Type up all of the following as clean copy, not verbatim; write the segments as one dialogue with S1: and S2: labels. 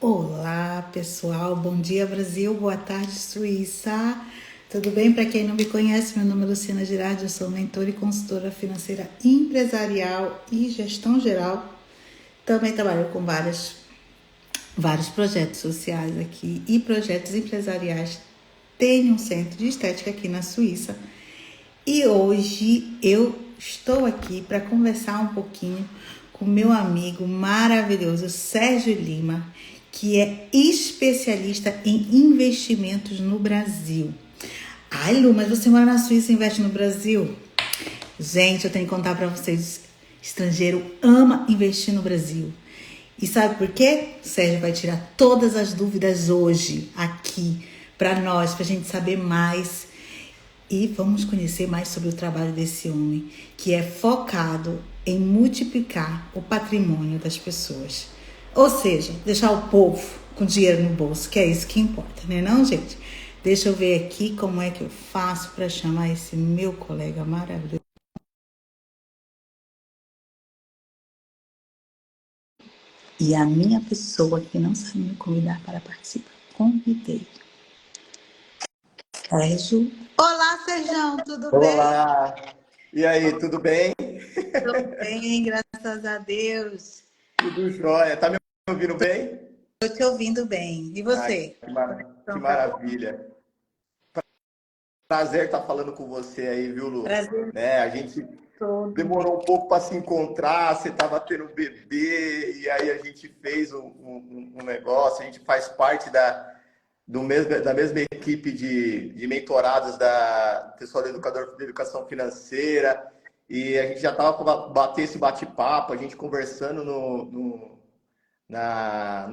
S1: Olá, pessoal. Bom dia, Brasil. Boa tarde, Suíça. Tudo bem? Para quem não me conhece, meu nome é Luciana Girardi, eu sou mentora e consultora financeira empresarial e gestão geral. Também trabalho com vários projetos sociais aqui e projetos empresariais. Tenho um centro de estética aqui na Suíça. E hoje eu estou aqui para conversar um pouquinho com meu amigo maravilhoso Sérgio Lima, que é especialista em investimentos no Brasil. Ai, Lu, mas você mora na Suíça e investe no Brasil? Gente, eu tenho que contar para vocês, estrangeiro ama investir no Brasil. E sabe por quê? O Sérgio vai tirar todas as dúvidas hoje aqui para nós, para a gente saber mais e vamos conhecer mais sobre o trabalho desse homem, que é focado em multiplicar o patrimônio das pessoas. Ou seja, deixar o povo com dinheiro no bolso, que é isso que importa, né não, gente? Deixa eu ver aqui como é que eu faço para chamar esse meu colega maravilhoso. E a minha pessoa que não sabe me convidar para participar. Convidei. Sérgio. Olá, Sérgio, tudo bem?
S2: Olá! E aí, tudo bem?
S1: Tudo bem, graças a Deus.
S2: Tudo jóia. Tá me ouvindo bem?
S1: Estou te ouvindo bem. E
S2: Ah,
S1: você?
S2: que
S1: Conexão tá boa?
S2: maravilha. Prazer estar falando com você aí, viu, Lu?
S1: Prazer
S2: Né, a gente
S1: todo meu.
S2: demorou um pouco para se encontrar, você estava tendo um bebê, e aí a gente fez um negócio, a gente faz parte da mesma equipe de mentorados da pessoal do educador de educação financeira, e a gente já estava para bater esse bate-papo, a gente conversando no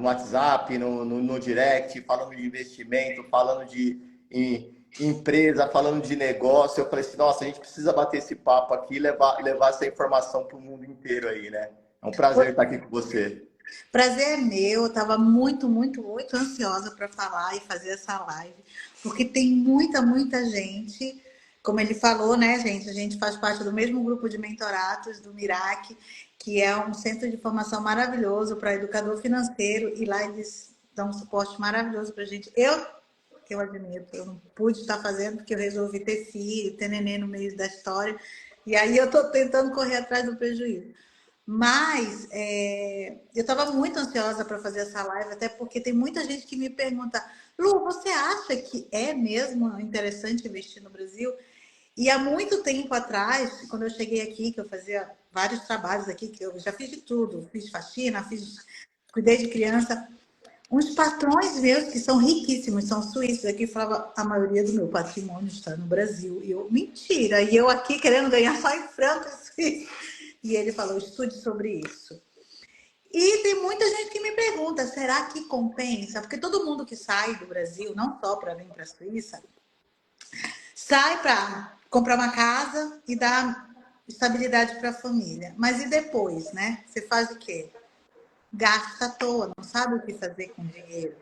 S2: WhatsApp, no direct, falando de investimento, falando de empresa, falando de negócio. Eu falei assim, nossa, a gente precisa bater esse papo aqui e levar essa informação para o mundo inteiro aí, né? É um prazer estar aqui com você.
S1: Prazer é meu. Eu estava muito ansiosa para falar e fazer essa live, porque tem muita gente. Como ele falou, né, gente? A gente faz parte do mesmo grupo de mentorados do Mirac, que é um centro de formação maravilhoso para educador financeiro, e lá eles dão um suporte maravilhoso para a gente. Eu admito, eu não pude estar fazendo porque eu resolvi ter filho, ter neném no meio da história, e aí eu estou tentando correr atrás do prejuízo. Mas eu estava muito ansiosa para fazer essa live, até porque tem muita gente que me pergunta: Lu, você acha que é mesmo interessante investir no Brasil? E há muito tempo atrás, quando eu cheguei aqui, que eu fazia vários trabalhos aqui, que eu já fiz de tudo, fiz faxina, cuidei de criança, uns patrões meus que são riquíssimos, são suíços, aqui falava a maioria do meu patrimônio está no Brasil. E eu, mentira, e eu aqui querendo ganhar só em franco suíço. E ele falou, estude sobre isso. E tem muita gente que me pergunta, será que compensa? Porque todo mundo que sai do Brasil, não só para vir para a Suíça, sai para comprar uma casa e dar estabilidade para a família. Mas e depois, né? Você faz o quê? Gasta à toa, não sabe o que fazer com o dinheiro.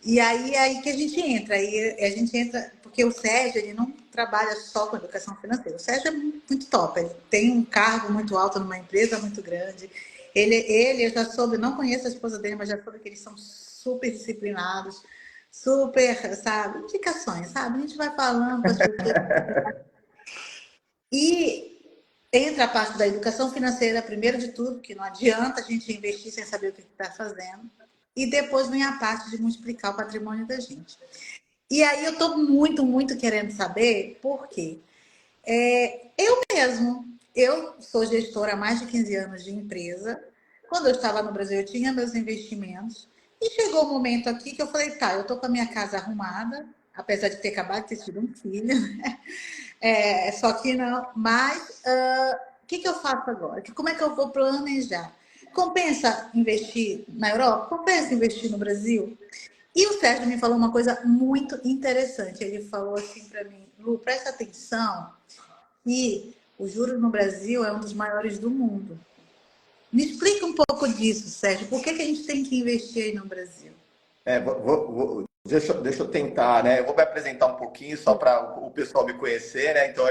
S1: E aí é aí que a gente entra. Aí a gente entra, porque o Sérgio, ele não trabalha só com educação financeira. O Sérgio é muito top, ele tem um cargo muito alto numa empresa muito grande. Eu já soube, não conheço a esposa dele, mas já soube que eles são super disciplinados, super, sabe, indicações, sabe? A gente vai falando para as pessoas. E entra a parte da educação financeira, primeiro de tudo, que não adianta a gente investir sem saber o que está fazendo. E depois vem a parte de multiplicar o patrimônio da gente. E aí eu estou muito querendo saber por quê. Eu mesmo, eu sou gestora há mais de 15 anos de empresa. Quando eu estava no Brasil, eu tinha meus investimentos. E chegou um momento aqui que eu falei, tá, eu estou com a minha casa arrumada, apesar de ter acabado de ter tido um filho, né? Só que não. Mas o que eu faço agora? Como é que eu vou planejar? Compensa investir na Europa? Compensa investir no Brasil? E o Sérgio me falou uma coisa muito interessante. Ele falou assim para mim, Lu, presta atenção que o juros no Brasil é um dos maiores do mundo. Me explica um pouco disso, Sérgio. Por que a gente tem que investir aí no Brasil?
S2: Deixa eu tentar, né? Eu vou me apresentar um pouquinho só para o pessoal me conhecer, né? Então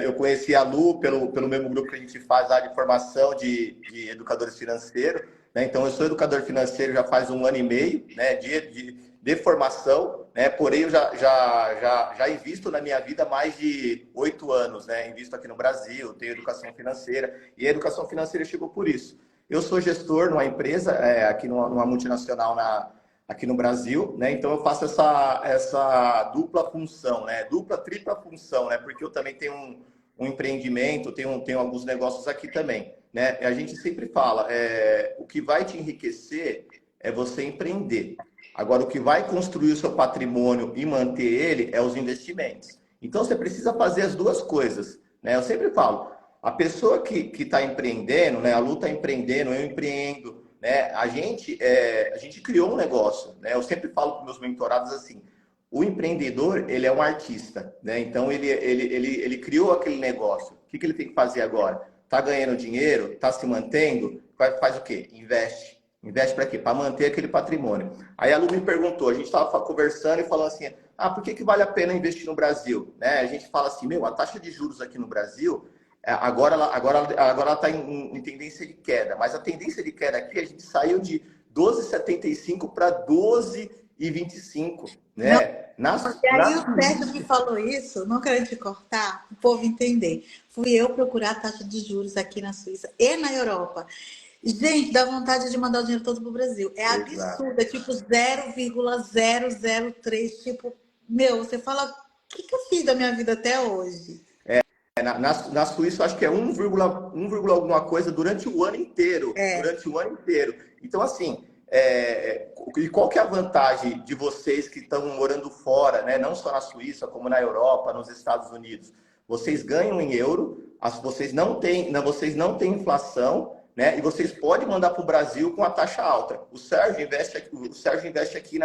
S2: eu conheci a Lu pelo mesmo grupo que a gente faz lá de formação de educadores financeiros. né? Então, eu sou educador financeiro já faz 1 ano e meio, né, de formação, né? Porém, eu já invisto na minha vida há mais de 8 anos, né? Invisto aqui no Brasil, tenho educação financeira, e a educação financeira chegou por isso. Eu sou gestor numa empresa, aqui numa multinacional aqui no Brasil, né? Então eu faço essa dupla função, né? Dupla, tripla função, né? Porque eu também tenho um empreendimento, tenho alguns negócios aqui também, né? A gente sempre fala, o que vai te enriquecer é você empreender. Agora, o que vai construir o seu patrimônio e manter ele é os investimentos. Então, você precisa fazer as duas coisas, né? Eu sempre falo, a pessoa que está empreendendo, né? A Lu está empreendendo, eu empreendo, né? A gente criou um negócio, né? Eu sempre falo para meus mentorados assim, o empreendedor, ele é um artista, né? Então, ele criou aquele negócio. O que ele tem que fazer agora? Está ganhando dinheiro? Está se mantendo? Faz o quê? Investe. Investe para quê? Para manter aquele patrimônio. Aí a Lu me perguntou, a gente estava conversando e falou assim, por que vale a pena investir no Brasil? Né? A gente fala assim, a taxa de juros aqui no Brasil, agora ela está em tendência de queda, mas a tendência de queda aqui, a gente saiu de 12,75 para 12,25,
S1: Não,
S2: né?
S1: e aí o Sérgio me falou isso, não querendo te cortar, o povo entender. Fui eu procurar a taxa de juros aqui na Suíça e na Europa. Gente, dá vontade de mandar o dinheiro todo pro Brasil. É
S2: Exato.
S1: absurdo, é tipo 0,003, tipo, você fala, o que eu fiz da minha vida até hoje?
S2: Na Suíça, eu acho que é 1, alguma coisa durante o ano inteiro.
S1: É,
S2: Durante o ano inteiro. Então, assim, e qual que é a vantagem de vocês que estão morando fora, né? Não só na Suíça, como na Europa, nos Estados Unidos? Vocês ganham em euro, vocês não têm inflação, né? E vocês podem mandar para o Brasil com a taxa alta. O Sérgio investe aqui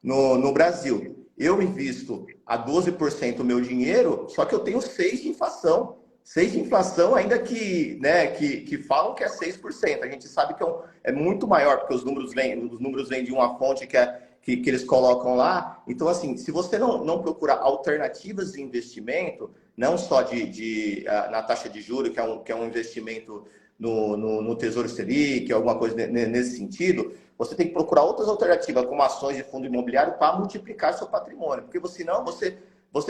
S2: no Brasil. Eu invisto a 12% o meu dinheiro, só que eu tenho 6 de inflação. 6 de inflação, ainda que, né, que falam que é 6%. A gente sabe que é muito maior, porque os números vêm de uma fonte que eles colocam lá. Então, assim, se você não procurar alternativas de investimento, não só na taxa de juros, que é um investimento no Tesouro Selic, alguma coisa nesse sentido, você tem que procurar outras alternativas, como ações de fundo imobiliário, para multiplicar seu patrimônio. Porque senão você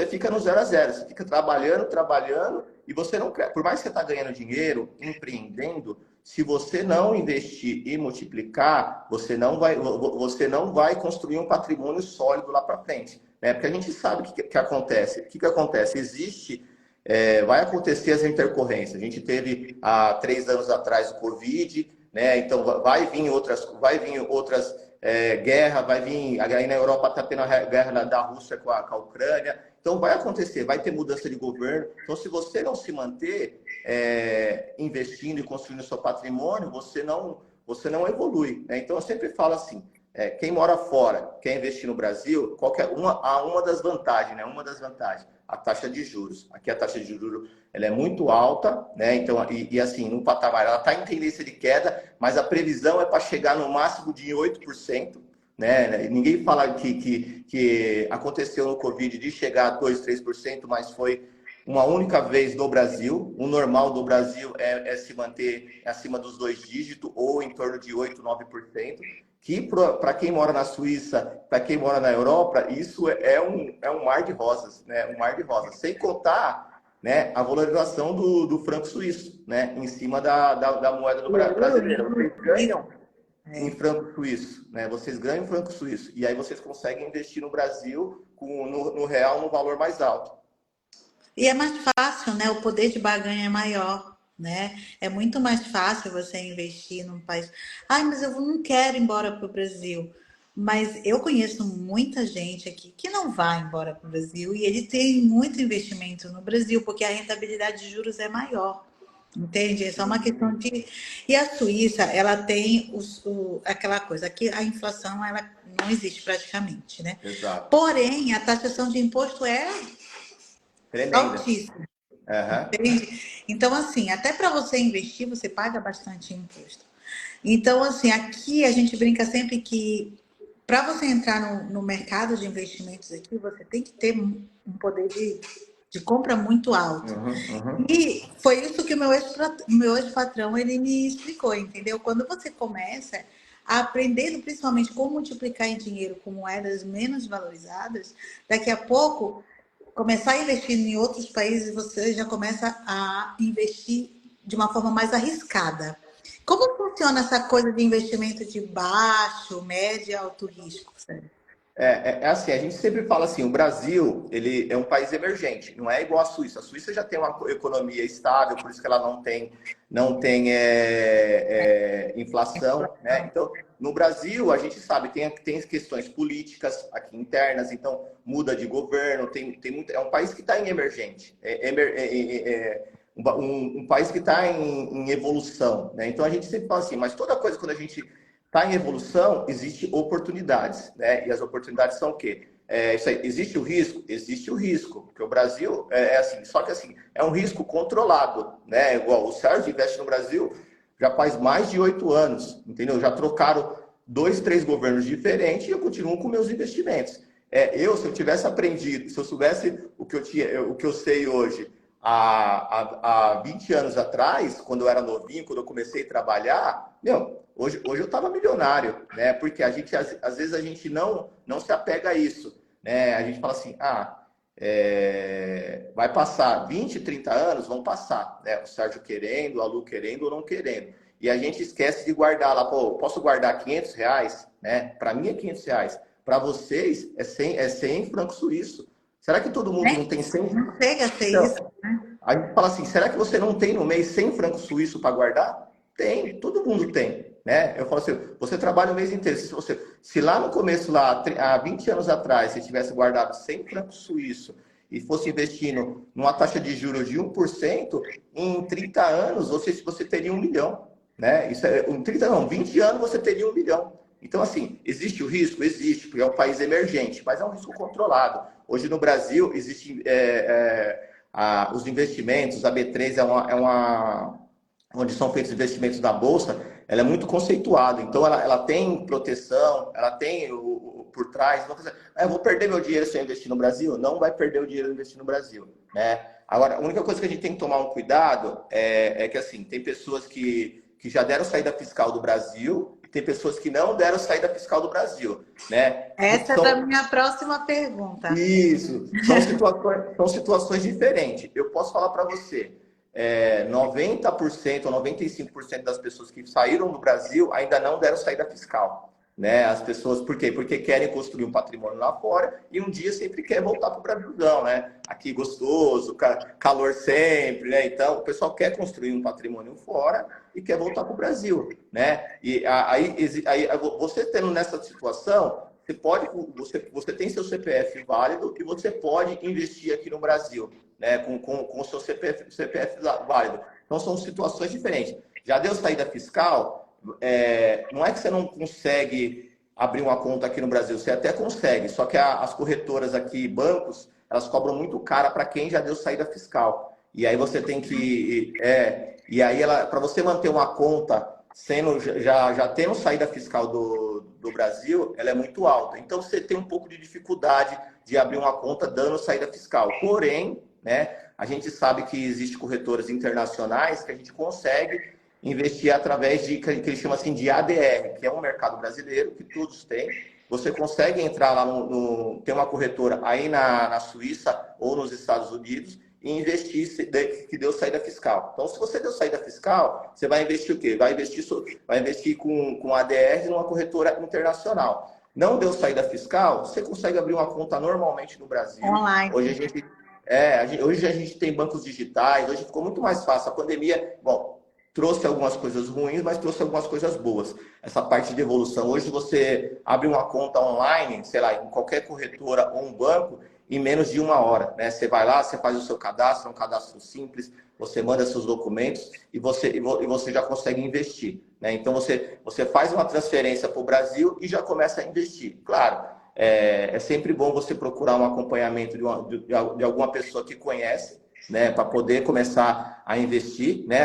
S2: fica no 0 a 0. Você fica trabalhando, e você não quer. Por mais que você está ganhando dinheiro, empreendendo, se você não investir e multiplicar, você não vai construir um patrimônio sólido lá para frente. Né? Porque a gente sabe o que acontece. O que acontece? Vai acontecer as intercorrências. A gente teve há 3 anos atrás o Covid, né? Então vai vir outras guerras, vai vir. Aí na Europa está tendo a guerra da Rússia com a Ucrânia. Então vai acontecer, vai ter mudança de governo. Então, se você não se manter investindo e construindo seu patrimônio, você não evolui. Né? Então eu sempre falo assim. Quem mora fora, quer investir no Brasil, uma das vantagens, né? Uma das vantagens, a taxa de juros. Aqui a taxa de juros ela é muito alta, né? Então, e assim, no patamar, ela está em tendência de queda, mas a previsão é para chegar no máximo de 8%, né? Ninguém fala que aconteceu no Covid de chegar a 2, 3%, mas foi uma única vez no Brasil. O normal do Brasil é se manter acima dos 2 dígitos ou em torno de 8, 9%. Que para quem mora na Suíça, para quem mora na Europa, isso é um mar de rosas, né? Um mar de rosas. Sem contar, né, a valorização do franco suíço, né? Em cima da moeda do brasileira. Vocês ganham em franco suíço, né? Vocês ganham em franco suíço. E aí vocês conseguem investir no Brasil no real no valor mais alto.
S1: E é mais fácil, né? O poder de barganha é maior, né? É muito mais fácil você investir num país. Ai, mas eu não quero ir embora para o Brasil. Mas eu conheço muita gente aqui que não vai embora para o Brasil e ele tem muito investimento no Brasil, porque a rentabilidade de juros é maior. Entende? É só uma questão de. E a Suíça, ela tem aquela coisa, aqui a inflação ela não existe praticamente, né?
S2: Exato.
S1: Porém, a taxação de imposto é
S2: Tremenda.
S1: altíssima.
S2: Uhum.
S1: Entende? Então, assim, até para você investir, você paga bastante imposto. Então, assim, aqui a gente brinca sempre que para você entrar no mercado de investimentos aqui, você tem que ter um poder de de compra muito alto.
S2: Uhum.
S1: E foi isso que o meu ex-patrão ele me explicou, entendeu? Quando você começa a aprender, principalmente como multiplicar em dinheiro com moedas menos valorizadas, daqui a pouco começar a investir em outros países, você já começa a investir de uma forma mais arriscada. Como funciona essa coisa de investimento de baixo, médio e alto risco, Sérgio?
S2: É assim, a gente sempre fala assim, o Brasil, ele é um país emergente, não é igual à Suíça. A Suíça já tem uma economia estável, por isso que ela não tem inflação, né? Então, no Brasil, a gente sabe, tem questões políticas aqui internas, então muda de governo, é um país que está em emergente, um país que está em evolução, né? Então, a gente sempre fala assim, mas toda coisa, quando a gente está em evolução, existem oportunidades, né? E as oportunidades são o quê? Isso aí, existe o risco? Existe o risco, porque o Brasil é assim, só que assim, é um risco controlado, né? Igual o Sérgio investe no Brasil já faz mais de 8 anos, entendeu? Já trocaram 2, 3 governos diferentes e eu continuo com meus investimentos. Se eu tivesse aprendido, se eu soubesse o que eu sei hoje há 20 anos atrás, quando eu era novinho, quando eu comecei a trabalhar, hoje eu estava milionário, né? Porque às vezes a gente não se apega a isso, né? A gente fala assim, vai passar 20, 30 anos, vão passar, né? O Sérgio querendo, a Lu querendo ou não querendo. E a gente esquece de guardar lá, pô, posso guardar R$ 500, né? Para mim é R$ 500. Para vocês é 100 francos suíços. Será que todo mundo não tem 100?
S1: Não chega a ser isso,
S2: Então,
S1: né?
S2: a gente fala assim, será que você não tem no mês 100 francos suíços para guardar? Tem, todo mundo tem, né? Eu falo assim, você trabalha o mês inteiro. Se lá no começo, lá, há 20 anos atrás, você tivesse guardado 100 francos suíços e fosse investindo numa taxa de juros de 1%, em 30 anos você teria 1 milhão, né? Em 30 não, 20 anos você teria 1 milhão. Então, assim, existe o risco? Existe, porque é um país emergente, mas é um risco controlado. Hoje no Brasil, existe os investimentos, a B3 onde são feitos investimentos da Bolsa, ela é muito conceituada. Então, ela tem proteção, ela tem por trás. Eu vou perder meu dinheiro se eu investir no Brasil? Não vai perder o dinheiro se investir no Brasil, né? Agora, a única coisa que a gente tem que tomar um cuidado é que, assim, tem pessoas que já deram saída fiscal do Brasil e tem pessoas que não deram saída fiscal do Brasil, né?
S1: Essa é da minha próxima pergunta.
S2: Isso, são situações diferentes. Eu posso falar para você, 90% ou 95% das pessoas que saíram do Brasil ainda não deram saída fiscal. Né? As pessoas, por quê? Porque querem construir um patrimônio lá fora e um dia sempre quer voltar para o Brasilzão, né? Aqui gostoso, calor sempre, né? Então, o pessoal quer construir um patrimônio fora e quer voltar para o Brasil, né? E aí, você tendo nessa situação, você tem seu CPF válido e você pode investir aqui no Brasil, né? Com o seu CPF válido. Então, são situações diferentes. Já deu saída fiscal? Não é que você não consegue abrir uma conta aqui no Brasil, você até consegue, só que as corretoras aqui, bancos, elas cobram muito cara para quem já deu saída fiscal. E aí você tem que. E aí, para você manter uma conta já tendo saída fiscal do Brasil, ela é muito alta. Então você tem um pouco de dificuldade de abrir uma conta dando saída fiscal. Porém, né, a gente sabe que existem corretoras internacionais que a gente consegue investir através que eles chamam assim de ADR, que é um mercado brasileiro que todos têm. Você consegue entrar lá tem uma corretora aí na Suíça ou nos Estados Unidos e investir que deu saída fiscal. Então, se você deu saída fiscal, você vai investir o quê? Vai investir com ADR numa corretora internacional. Não deu saída fiscal, você consegue abrir uma conta normalmente no Brasil.
S1: Online.
S2: Hoje a gente tem bancos digitais, hoje ficou muito mais fácil. A pandemia, bom, trouxe algumas coisas ruins, mas trouxe algumas coisas boas. Essa parte de evolução. Hoje você abre uma conta online, sei lá, em qualquer corretora ou um banco, em menos de 1 hora, né? Você vai lá, você faz o seu cadastro, é um cadastro simples, você manda seus documentos e você já consegue investir, né? Então você faz uma transferência para o Brasil e já começa a investir. Claro, é sempre bom você procurar um acompanhamento de alguma pessoa que conhece, né, para poder começar a investir, né?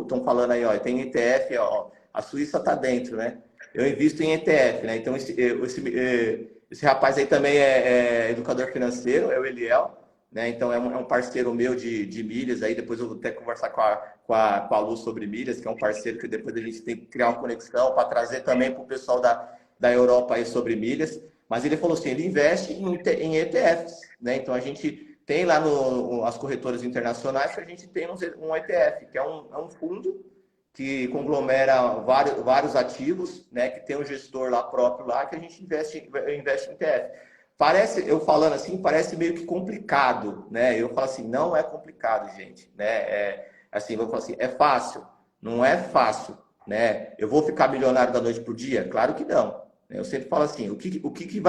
S2: Estão falando aí, ó, tem ETF, ó, a Suíça está dentro, né? Eu invisto em ETF, né? Então esse rapaz aí também é educador financeiro, é o Eliel, né? Então é um parceiro meu de milhas, aí depois eu vou até conversar com a Lu sobre milhas, que é um parceiro que depois a gente tem que criar uma conexão para trazer também para o pessoal da Europa aí sobre milhas. Mas ele falou assim, ele investe em ETFs, né? Então a gente tem lá as corretoras internacionais que a gente tem um ETF, que é um fundo que conglomera vários ativos, né? Que tem um gestor lá próprio lá que a gente investe em ETF. Parece, eu falando assim, parece meio que complicado, né? Eu falo assim, não é complicado, gente, né? Assim, eu falo assim, é fácil? Não é fácil, né? Eu vou ficar milionário da noite pro dia? Claro que não. Eu sempre falo assim, o que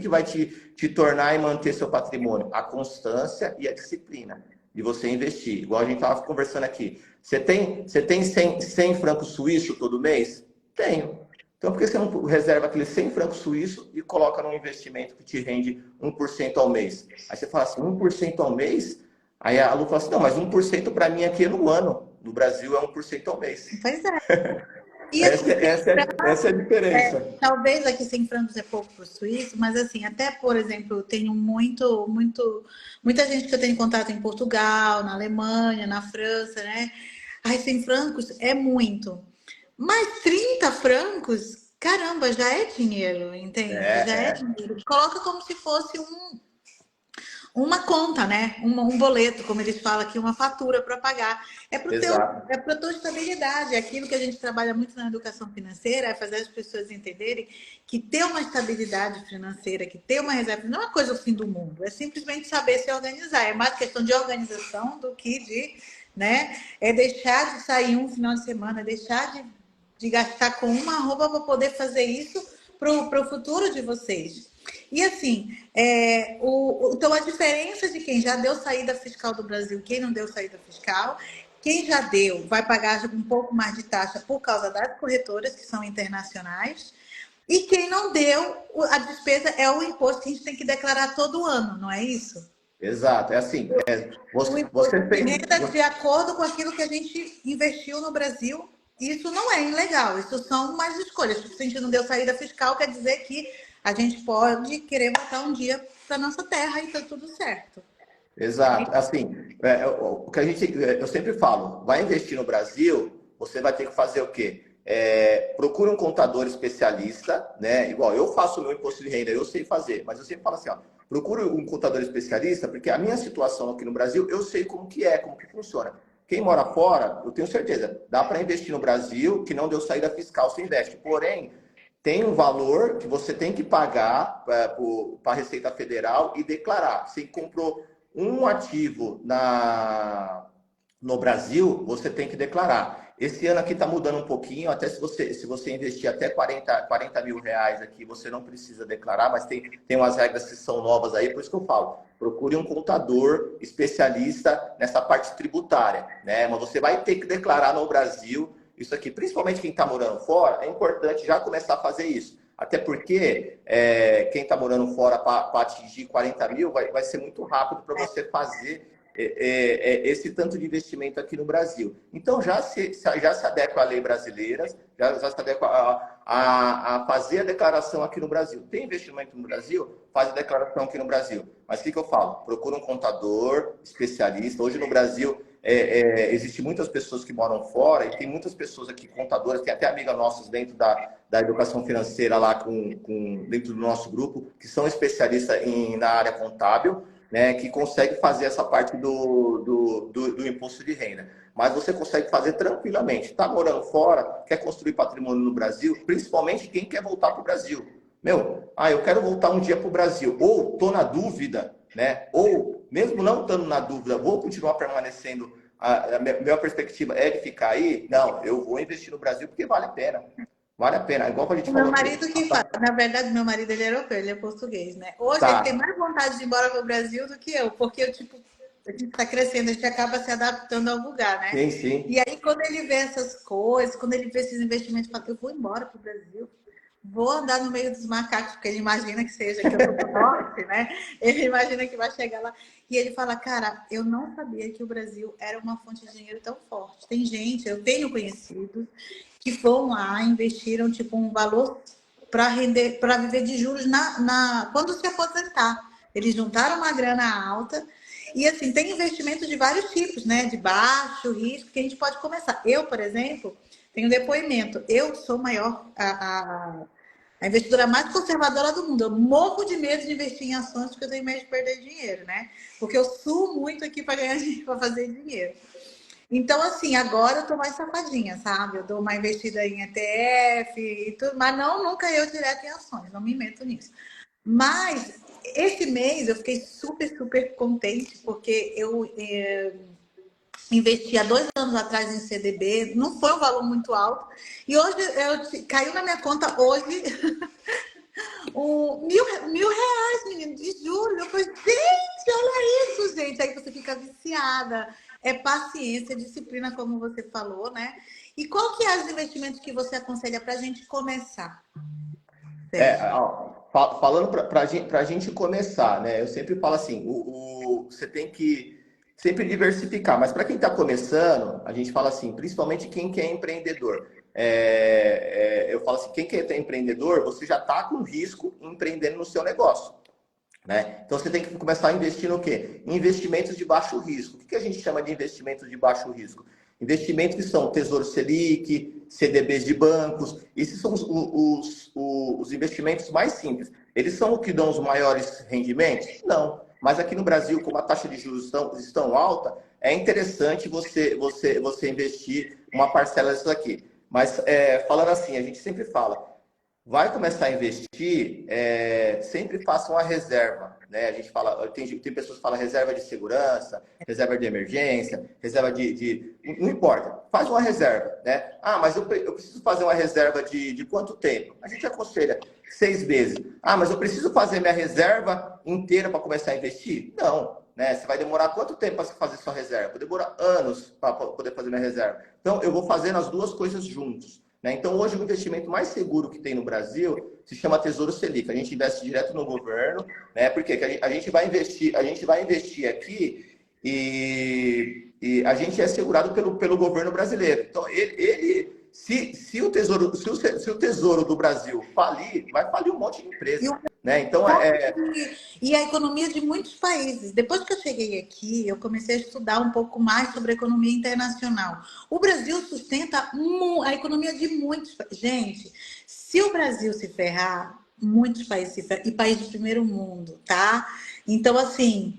S2: vai te tornar e manter seu patrimônio? A constância e a disciplina de você investir. Igual a gente estava conversando aqui. Você tem 100 francos suíços todo mês? Tenho. Então, por que você não reserva aqueles 100 francos suíços e coloca num investimento que te rende 1% ao mês? Aí você fala assim, 1% ao mês? Aí a Lu fala assim, não, mas 1% para mim aqui é no ano. No Brasil é 1% ao mês.
S1: Pois é. E
S2: Essa,
S1: assim,
S2: essa, essa é a diferença.
S1: talvez aqui 100 francos é pouco para o suíço, mas assim, até, por exemplo, eu tenho muita gente que eu tenho contato em Portugal, na Alemanha, na França, né? Ai, 100 francos é muito. Mas 30 francos, caramba, já é dinheiro, entende? Já é
S2: É,
S1: dinheiro. Coloca como se fosse uma conta, né? Um boleto, como eles falam aqui, uma fatura para pagar.
S2: exato.
S1: É para tua estabilidade. Aquilo que a gente trabalha muito na educação financeira é fazer as pessoas entenderem que ter uma estabilidade financeira, que ter uma reserva, não é uma coisa do fim do mundo. É simplesmente saber se organizar. É mais questão de organização do que né? É deixar de sair um final de semana, deixar de gastar com uma roupa para poder fazer isso para o futuro de vocês. E assim, então a diferença de quem já deu saída fiscal do Brasil, quem não deu saída fiscal, quem já deu vai pagar um pouco mais de taxa por causa das corretoras, que são internacionais, e quem não deu, a despesa é o imposto que a gente tem que declarar todo ano, não é isso?
S2: Exato. É assim,
S1: O
S2: você
S1: imposto de
S2: tem.
S1: renda de acordo com aquilo que a gente investiu no Brasil. Isso não é ilegal, isso são umas escolhas. Se a gente não deu saída fiscal, quer dizer que a gente pode querer voltar um dia para nossa terra e tá tudo certo.
S2: Exato. Assim, o que a gente, eu sempre falo, vai investir no Brasil, você vai ter que fazer o quê? Procura um contador especialista, né? Igual eu faço o meu imposto de renda, eu sei fazer, mas eu sempre falo assim, ó, procure um contador especialista, porque a minha situação aqui no Brasil, eu sei como que é, como que funciona. Quem mora fora, eu tenho certeza, dá para investir no Brasil, que não deu saída fiscal, você investe. Porém, tem um valor que você tem que pagar para a Receita Federal e declarar. Se comprou um ativo no Brasil, você tem que declarar. Esse ano aqui está mudando um pouquinho, até se você investir até 40 mil reais aqui, você não precisa declarar, mas tem umas regras que são novas aí, por isso que eu falo. Procure um contador especialista nessa parte tributária, né? Mas você vai ter que declarar no Brasil isso aqui. Principalmente quem está morando fora, é importante já começar a fazer isso. Até porque quem está morando fora para atingir 40 mil vai ser muito rápido para você fazer esse tanto de investimento aqui no Brasil. Então, já se adequa à lei brasileira, já se adequa a fazer a declaração aqui no Brasil. Tem investimento no Brasil? Faz a declaração aqui no Brasil. Mas o que eu falo? Procura um contador especialista. Hoje no Brasil existem muitas pessoas que moram fora e tem muitas pessoas aqui, contadoras, tem até amigas nossas dentro da educação financeira lá dentro do nosso grupo, que são especialistas na área contábil, né, que consegue fazer essa parte do imposto de renda. Mas você consegue fazer tranquilamente. Está morando fora, quer construir patrimônio no Brasil, principalmente quem quer voltar para o Brasil. Eu quero voltar um dia para o Brasil. Ou estou na dúvida, né? Ou, mesmo não estando na dúvida, vou continuar permanecendo. A minha perspectiva é de ficar aí? Não, eu vou investir no Brasil porque vale a pena. Vale a pena. Igual a gente
S1: O meu
S2: falou aqui.
S1: marido que faz. Na verdade, meu marido ele é europeu, ele é português, né? Hoje ele tem
S2: Tá.
S1: mais vontade de ir embora para o Brasil do que eu, porque eu, tipo, a gente está crescendo, a gente acaba se adaptando ao lugar, né?
S2: Sim,
S1: E
S2: sim.
S1: aí, quando ele vê essas coisas, quando ele vê esses investimentos, ele fala, eu vou embora para o Brasil, vou andar no meio dos macacos, porque ele imagina que seja que eu sou do norte, né? Ele imagina que vai chegar lá. E ele fala, cara, eu não sabia que o Brasil era uma fonte de dinheiro tão forte. Tem gente, eu tenho conhecidos que foram lá, investiram tipo um valor para render, para viver de juros quando se aposentar. Eles juntaram uma grana alta E assim, tem investimentos de vários tipos, né? De baixo risco, que a gente pode começar. Eu, por exemplo, tenho depoimento. Eu sou maior, a investidora mais conservadora do mundo. Eu morro de medo de investir em ações porque eu tenho medo de perder dinheiro, né? Porque eu suo muito aqui para ganhar dinheiro, para fazer dinheiro. Então, assim, agora eu tô mais safadinha, sabe? Eu dou uma investida em ETF e tudo, mas não, nunca eu direto em ações, não me meto nisso. Mas esse mês eu fiquei super, super contente, porque eu investi há 2 anos atrás em CDB, não foi um valor muito alto, e hoje caiu na minha conta hoje mil reais, menino, de julho. Eu falei, gente, olha isso, gente. Aí você fica viciada. É paciência, disciplina, como você falou, né? E qual que é os investimentos que você aconselha para a gente começar, Sérgio?
S2: Falando para a gente começar, né? Eu sempre falo assim, você tem que sempre diversificar, mas para quem está começando, a gente fala assim, principalmente quem quer empreendedor. Eu falo assim, quem quer ter empreendedor, você já está com risco empreendendo no seu negócio. Né? Então você tem que começar a investir no quê? Em investimentos de baixo risco. O que a gente chama de investimentos de baixo risco? Investimentos que são Tesouro Selic, CDBs de bancos. Esses são os investimentos mais simples. Eles são o que dão os maiores rendimentos? Não. Mas aqui no Brasil, como a taxa de juros estão alta, é interessante você investir uma parcela disso aqui. Mas falando assim, a gente sempre fala, vai começar a investir, sempre faça uma reserva, né? A gente fala, tem pessoas que falam reserva de segurança, reserva de emergência, reserva não importa, faz uma reserva, né? Ah, mas eu preciso fazer uma reserva de quanto tempo? A gente aconselha 6 meses. Ah, mas eu preciso fazer minha reserva inteira para começar a investir? Não, né? Você vai demorar quanto tempo para fazer sua reserva? Vou demorar anos para poder fazer minha reserva. Então, eu vou fazendo as duas coisas juntos. Né? Então, hoje, o investimento mais seguro que tem no Brasil se chama Tesouro Selic. A gente investe direto no governo, né? Porque a gente vai investir aqui e a gente é segurado pelo governo brasileiro. Então, se o tesouro do Brasil falir, vai falir um monte de
S1: E,
S2: empresa. Né? Então,
S1: e a economia de muitos países. Depois que eu cheguei aqui, eu comecei a estudar um pouco mais sobre a economia internacional. O Brasil sustenta a economia de muitos países. Gente, se o Brasil se ferrar, muitos países se ferram, e países de primeiro mundo, tá? Então, assim,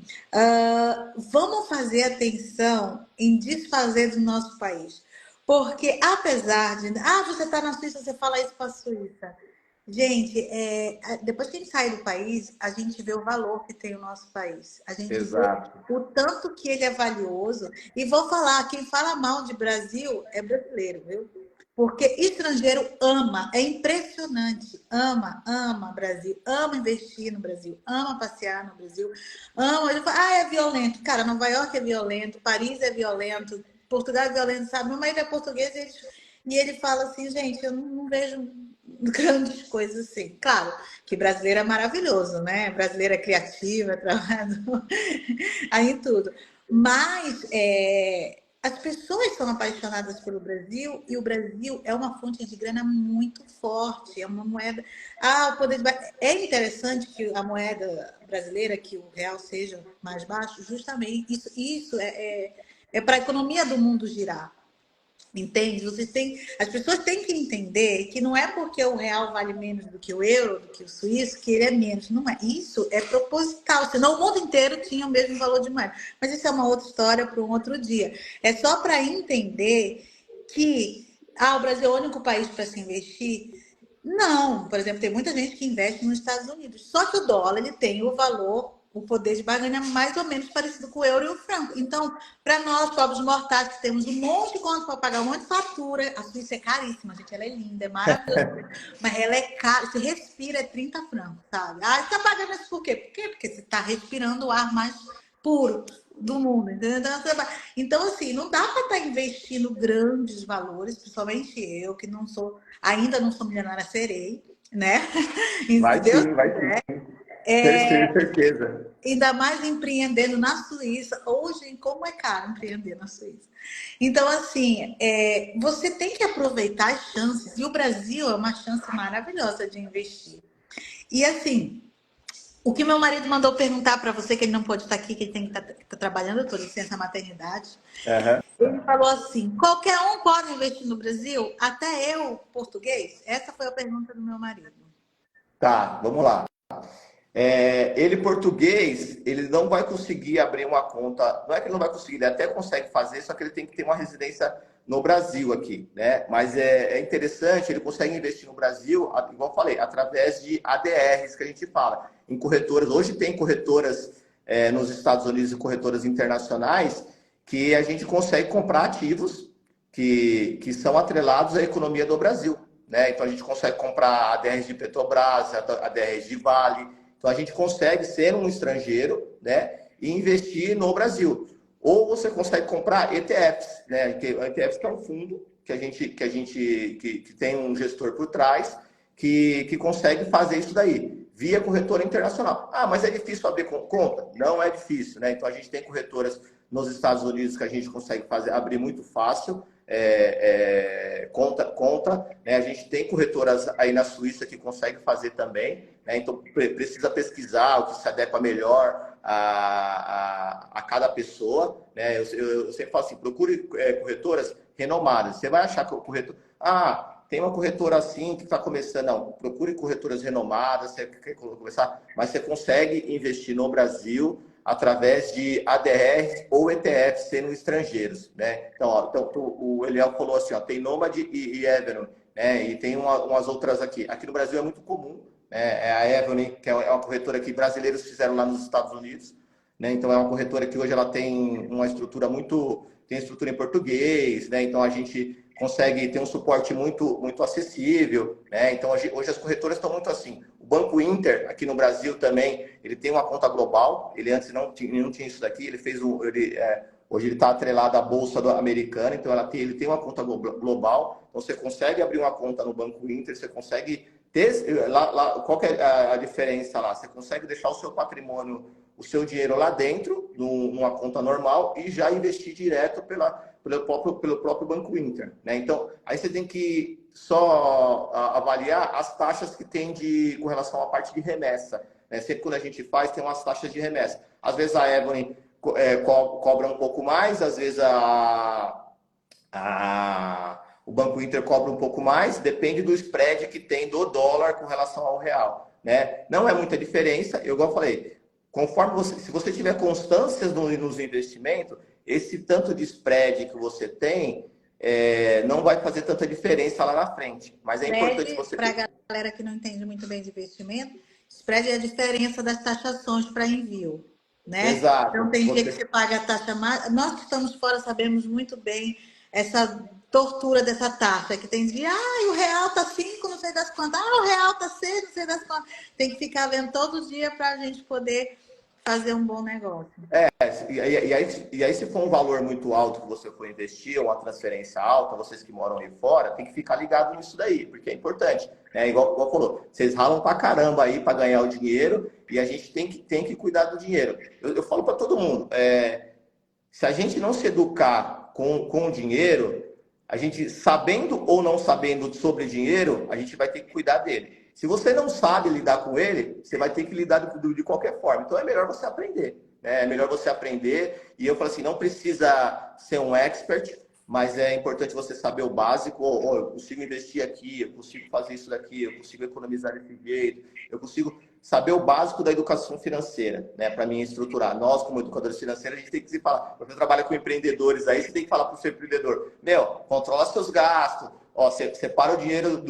S1: vamos fazer atenção em desfazer do nosso país. Porque apesar de... Ah, você está na Suíça, você fala isso para a Suíça. Gente, depois que a gente sai do país, a gente vê o valor que tem o nosso país. A gente vê
S2: exato.
S1: o tanto que ele é valioso. E vou falar, quem fala mal de Brasil é brasileiro, viu? Porque estrangeiro ama, é impressionante. Ama Brasil, ama investir no Brasil, ama passear no Brasil, ama. Ele fala, é violento. Cara, Nova York é violento, Paris é violento, Portugal é violento, sabe? Meu marido é português e ele fala assim, gente, eu não vejo grandes coisas assim. Claro que brasileiro é maravilhoso, né? Brasileiro é criativo, é trabalhador, aí em tudo. Mas as pessoas são apaixonadas pelo Brasil e o Brasil é uma fonte de grana muito forte, é uma moeda. O poder de... É interessante que a moeda brasileira, que o real seja mais baixo, justamente isso é para a economia do mundo girar. Entende? As pessoas têm que entender que não é porque o real vale menos do que o euro, do que o suíço, que ele é menos. Não é. Isso é proposital, senão o mundo inteiro tinha o mesmo valor de moeda. Mas isso é uma outra história para um outro dia. É só para entender que o Brasil é o único país para se investir. Não, por exemplo, tem muita gente que investe nos Estados Unidos. Só que o dólar ele tem o valor, o poder de barganha mais ou menos parecido com o euro e o franco. Então, para nós, pobres mortais, que temos um monte de conta para pagar, um monte de fatura, a Suíça é caríssima, gente. Ela é linda, é maravilhosa. Mas ela é cara, você respira, é 30 francos, sabe? Você está pagando isso por quê? Porque você está respirando o ar mais puro do mundo, entendeu? Então, assim, não dá para estar investindo grandes valores, principalmente eu, que ainda não sou milionária, serei, né? E se
S2: Vai
S1: Deus
S2: sim, vai
S1: quiser,
S2: sim. Certeza.
S1: ainda mais empreendendo na Suíça. Hoje, como é caro empreender na Suíça. Então, assim, você tem que aproveitar as chances. E o Brasil é uma chance maravilhosa de investir. E, assim, O que meu marido mandou perguntar para você, que ele não pode estar aqui, que ele tem que estar trabalhando, eu estou licença maternidade.
S2: Aham.
S1: Ele falou assim: qualquer um pode investir no Brasil, até eu, português? Essa foi a pergunta do meu marido.
S2: Tá, vamos lá. Ele português, ele não vai conseguir abrir uma conta. Não é que ele não vai conseguir, ele até consegue fazer, só que ele tem que ter uma residência no Brasil aqui, né? Mas é interessante, ele consegue investir no Brasil, igual eu falei, através de ADRs que a gente fala, em corretoras. Hoje tem corretoras nos Estados Unidos e corretoras internacionais que a gente consegue comprar ativos que são atrelados à economia do Brasil, né? Então a gente consegue comprar ADRs de Petrobras, ADRs de Vale. Então a gente consegue ser um estrangeiro, né, e investir no Brasil. Ou você consegue comprar ETFs, né? ETFs que é um fundo que tem um gestor por trás que consegue fazer isso daí via corretora internacional. Ah, mas é difícil abrir conta? Não é difícil, né? Então a gente tem corretoras nos Estados Unidos que a gente consegue abrir muito fácil. Conta, né? A gente tem corretoras aí na Suíça que consegue fazer também, né? Então precisa pesquisar o que se adequa melhor a cada pessoa, né? Eu sempre falo assim, procure corretoras renomadas. Você vai achar que o corretor, tem uma corretora assim que está começando. Não, procure corretoras renomadas, você quer começar, mas você consegue investir no Brasil através de ADRs ou ETFs sendo estrangeiros, né? Então o Eliel falou assim, ó, tem Nomad e Everon, né? E tem umas outras aqui. Aqui no Brasil é muito comum, né? É a Everon, que é uma corretora que brasileiros fizeram lá nos Estados Unidos, né? Então é uma corretora que hoje ela tem uma estrutura tem estrutura em português, né? Então a gente consegue ter um suporte muito acessível, né? Então hoje as corretoras estão muito assim. O Banco Inter aqui no Brasil também, ele tem uma conta global. Ele antes não tinha isso daqui. Hoje ele está atrelado à bolsa americana, então ele tem uma conta global. Então você consegue abrir uma conta no Banco Inter, você consegue ter qual que é a diferença lá? Você consegue deixar o seu patrimônio, o seu dinheiro lá dentro, numa conta normal, e já investir direto pelo próprio Banco Inter, né? Então, aí você tem que só avaliar as taxas que tem com relação à parte de remessa, né? Sempre quando a gente faz, tem umas taxas de remessa. Às vezes a Evelyn cobra um pouco mais, às vezes o Banco Inter cobra um pouco mais, depende do spread que tem do dólar com relação ao real, né? Não é muita diferença, eu igual falei, se você tiver constâncias nos investimentos, esse tanto de spread que você tem não vai fazer tanta diferença lá na frente. Mas é importante
S1: Spread,
S2: você
S1: para
S2: ter.
S1: a galera que não entende muito bem de investimento, spread é a diferença das taxações para envio, né? Então,
S2: Exato.
S1: tem dia que
S2: Você
S1: você paga a taxa mais. Nós que estamos fora sabemos muito bem essa tortura dessa taxa, que tem dia, o real tá 5, não sei das quantas, o real tá 6, não sei das quantas. Tem que ficar vendo todo dia para a gente poder fazer um bom negócio.
S2: E aí, se for um valor muito alto que você for investir, ou uma transferência alta, vocês que moram aí fora, tem que ficar ligado nisso daí, porque é importante. Né? Igual falou, vocês ralam pra caramba aí para ganhar o dinheiro e a gente tem que cuidar do dinheiro. Eu falo para todo mundo, se a gente não se educar com o dinheiro, a gente, sabendo ou não sabendo sobre dinheiro, a gente vai ter que cuidar dele. Se você não sabe lidar com ele, você vai ter que lidar de qualquer forma. Então é melhor você aprender. Né? É melhor você aprender. E eu falo assim, não precisa ser um expert, mas é importante você saber o básico. Eu consigo investir aqui, eu consigo fazer isso daqui, eu consigo economizar desse jeito, eu consigo saber o básico da educação financeira, né? Para mim estruturar. Nós, como educadores financeiros, a gente tem que se falar. Você trabalha com empreendedores aí, você tem que falar para o seu empreendedor: controla seus gastos. Separa o dinheiro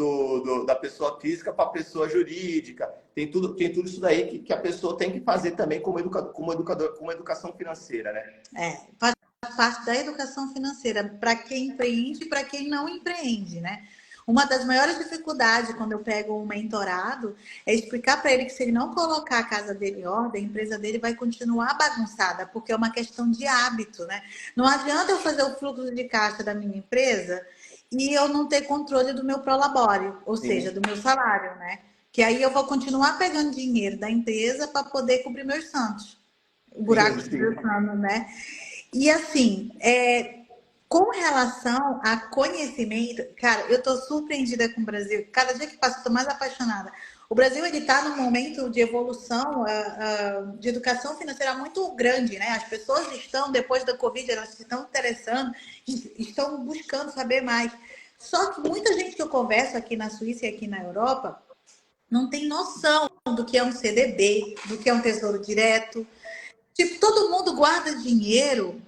S2: da pessoa física para a pessoa jurídica. Tem tudo isso daí que a pessoa tem que fazer também como educação financeira, né?
S1: Faz parte da educação financeira para quem empreende e para quem não empreende, né? Uma das maiores dificuldades quando eu pego um mentorado é explicar para ele que se ele não colocar a casa dele em ordem, a empresa dele vai continuar bagunçada, porque é uma questão de hábito, né? Não adianta eu fazer o fluxo de caixa da minha empresa e eu não ter controle do meu prolabore, ou seja,
S2: Sim.
S1: do meu salário, né? Que aí eu vou continuar pegando dinheiro da empresa para poder cobrir meus santos. O buraco do meu
S2: Sim.
S1: sano, né? E assim, com relação a conhecimento, cara, eu tô surpreendida com o Brasil. Cada dia que passa, eu tô mais apaixonada. O Brasil ele está num momento de evolução, de educação financeira muito grande, né? As pessoas estão, depois da Covid, elas se estão interessando, estão buscando saber mais. Só que muita gente que eu converso aqui na Suíça e aqui na Europa não tem noção do que é um CDB, do que é um tesouro direto. Tipo, todo mundo guarda dinheiro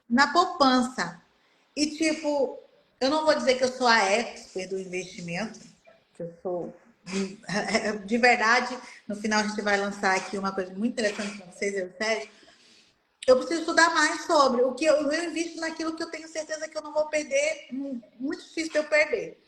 S1: na poupança. E, tipo, eu não vou dizer que eu sou a expert do investimento, que eu sou de verdade. No final, a gente vai lançar aqui uma coisa muito interessante para vocês, eu e o Sérgio. Eu preciso estudar mais sobre o que eu invisto naquilo que eu tenho certeza que eu não vou perder, muito difícil de eu perder.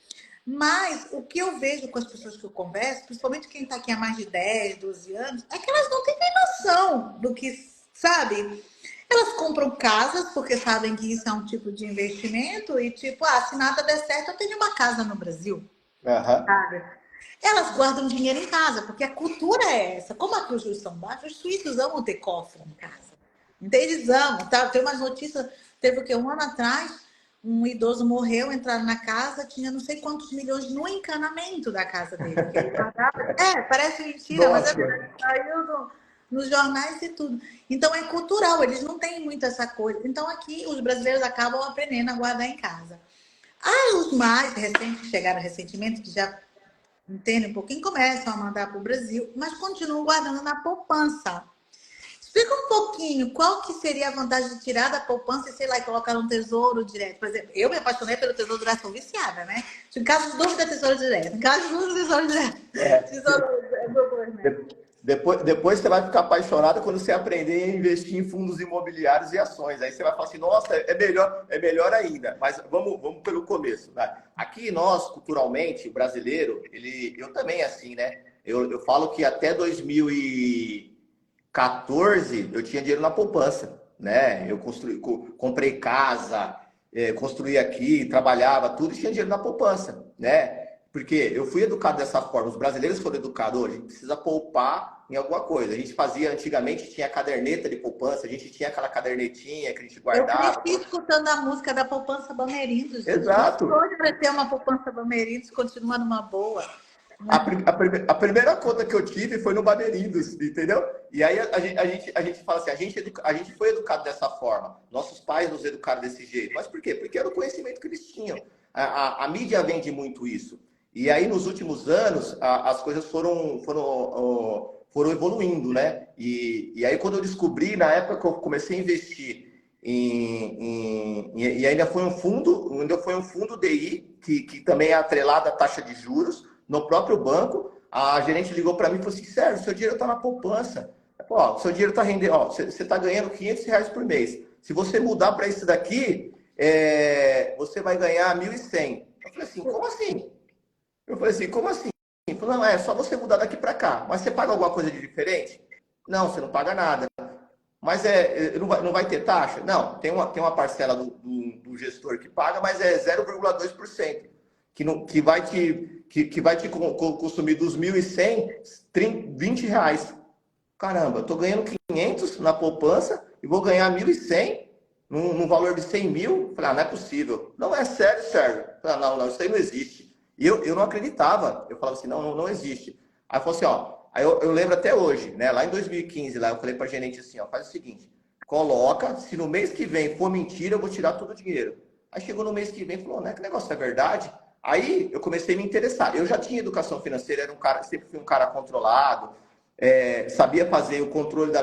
S1: Mas o que eu vejo com as pessoas que eu converso, principalmente quem está aqui há mais de 10, 12 anos, é que elas não têm nem noção do que, sabe? Elas compram casas porque sabem que isso é um tipo de investimento e tipo, se nada der certo, eu tenho uma casa no Brasil,
S2: Aham.
S1: sabe? Elas guardam dinheiro em casa, porque a cultura é essa. Como aqui os juros são baixos, os suíços amam ter cofre em casa. Então, eles amam. Tá? Tem umas notícias, teve o quê? Um ano atrás, um idoso morreu, entraram na casa, tinha não sei quantos milhões no encanamento da casa dele. Que ele guardava. Parece mentira, mas é
S2: Nossa.
S1: verdade. Saiu nos jornais e tudo. Então, é cultural, eles não têm muito essa coisa. Então, aqui, os brasileiros acabam aprendendo a guardar em casa. Os mais recentes, que chegaram recentemente, que já entendem um pouquinho, começam a mandar para o Brasil, mas continuam guardando na poupança. Explica um pouquinho qual que seria a vantagem de tirar da poupança e, sei lá, e colocar um tesouro direto. Por exemplo, eu me apaixonei pelo tesouro direto, sou viciada, né? Em caso de dúvida, tesouro direto. Em caso de dúvida, tesouro direto.
S2: É.
S1: Tesouro do governo.
S2: Depois você vai ficar apaixonado quando você aprender a investir em fundos imobiliários e ações. Aí você vai falar assim, nossa, é melhor ainda. Mas vamos pelo começo. Né? Aqui nós, culturalmente, brasileiro, eu também assim, né? Eu falo que até 2014 eu tinha dinheiro na poupança, né? Eu comprei casa, construí aqui, trabalhava, tudo e tinha dinheiro na poupança, né? Porque eu fui educado dessa forma, os brasileiros foram educados hoje, a gente precisa poupar em alguma coisa. A gente fazia antigamente, tinha caderneta de poupança, a gente tinha aquela cadernetinha que a gente
S1: Eu
S2: guardava.
S1: cresci escutando a música da poupança Bamerindos. Meu
S2: Exato.
S1: sonho era ter uma poupança Bamerindos, continua numa boa.
S2: A primeira conta que eu tive foi no Bamerindos, entendeu? E aí a gente fala assim, a gente foi educado dessa forma. Nossos pais nos educaram desse jeito. Mas por quê? Porque era o conhecimento que eles tinham. A mídia vende muito isso. E aí, nos últimos anos, as coisas foram evoluindo, né? E aí, quando eu descobri, na época que eu comecei a investir e ainda foi um fundo DI, que também é atrelado à taxa de juros, no próprio banco, a gerente ligou para mim e falou assim, Sérgio, seu dinheiro está na poupança. Ó, seu dinheiro está rendendo, ó, você está ganhando R$ 500 por mês. Se você mudar para esse daqui, você vai ganhar 1.100. Eu falei assim, como assim? Eu falei assim, como assim? Ele falou, não, é só você mudar daqui para cá. Mas você paga alguma coisa de diferente? Não, você não paga nada. Mas não vai ter taxa? Não, tem uma parcela do gestor que paga, mas é 0,2%. Que vai te consumir dos 1.100, R$ 20. Caramba, eu estou ganhando 500 na poupança e vou ganhar 1.100 num valor de 100 mil? Falei, não é possível. Não é sério, Sérgio. Falei, não, isso aí não existe. E eu não acreditava. Eu falava assim, não existe. Aí falou assim, ó, aí eu lembro até hoje, né? Lá em 2015, lá eu falei para a gerente assim, ó, faz o seguinte, coloca, se no mês que vem for mentira, eu vou tirar todo o dinheiro. Aí chegou no mês que vem e falou, né, que negócio é verdade? Aí eu comecei a me interessar. Eu já tinha educação financeira, era um cara, sempre fui um cara controlado, sabia fazer o controle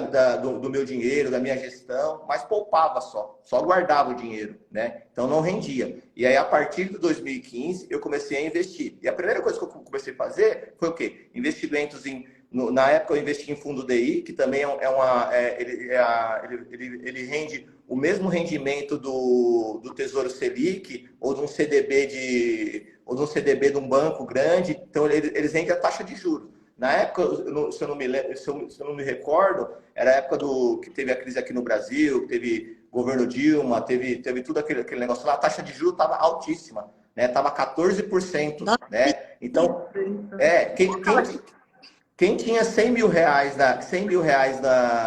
S2: do meu dinheiro, da minha gestão, mas poupava só guardava o dinheiro, né? Então não rendia. E aí, a partir de 2015, eu comecei a investir. E a primeira coisa que eu comecei a fazer foi o quê? Investimentos na época eu investi em fundo DI, que também ele rende o mesmo rendimento do Tesouro Selic ou de um CDB de um banco grande. Então eles rendem a taxa de juros. Na época, se eu não me recordo, era a época que teve a crise aqui no Brasil, que teve governo Dilma, teve tudo aquele negócio lá, a taxa de juros estava altíssima, né? Estava 14%, né? Então, quem quem tinha 100 mil reais, 100 mil reais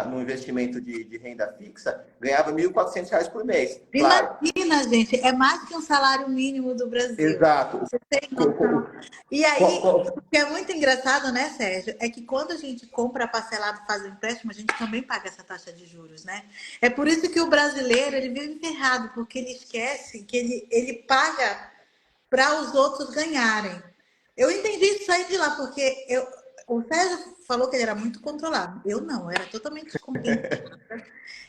S2: no investimento de renda fixa, ganhava R$ 1.400 por mês. Claro,
S1: Imagina, gente, é mais que um salário mínimo do Brasil.
S2: exato.
S1: Você tem
S2: Co-
S1: noção?
S2: co-
S1: E
S2: co-
S1: aí, o
S2: co-
S1: que é muito engraçado, né, Sérgio, é que quando a gente compra parcelado, faz o empréstimo, a gente também paga essa taxa de juros, né? É por isso que o brasileiro, ele vive ferrado, porque ele esquece que ele paga para os outros ganharem. Eu entendi isso aí de lá, porque o Sérgio falou que ele era muito controlado. Eu não, eu era totalmente descompensada.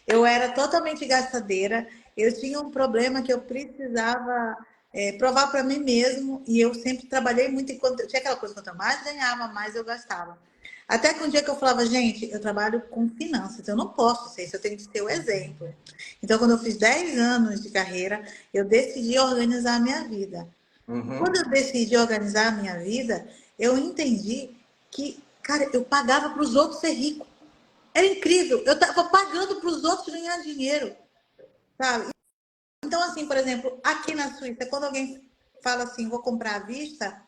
S1: Eu era totalmente gastadeira. Eu tinha um problema que eu precisava provar para mim mesmo. E eu sempre trabalhei muito enquanto. Tinha aquela coisa, quanto eu mais ganhava, mais eu gastava. Até que um dia que eu falava, gente, eu trabalho com finanças, eu não posso ser isso, eu tenho que ser o exemplo. Então, quando eu fiz 10 anos de carreira, eu decidi organizar a minha vida. Quando
S2: Uhum.
S1: eu decidi organizar a minha vida, eu entendi que, cara, eu pagava para os outros ser rico. Era incrível. Eu estava pagando para os outros ganhar dinheiro, sabe? Então, assim, por exemplo, aqui na Suíça, quando alguém fala assim, vou comprar à vista,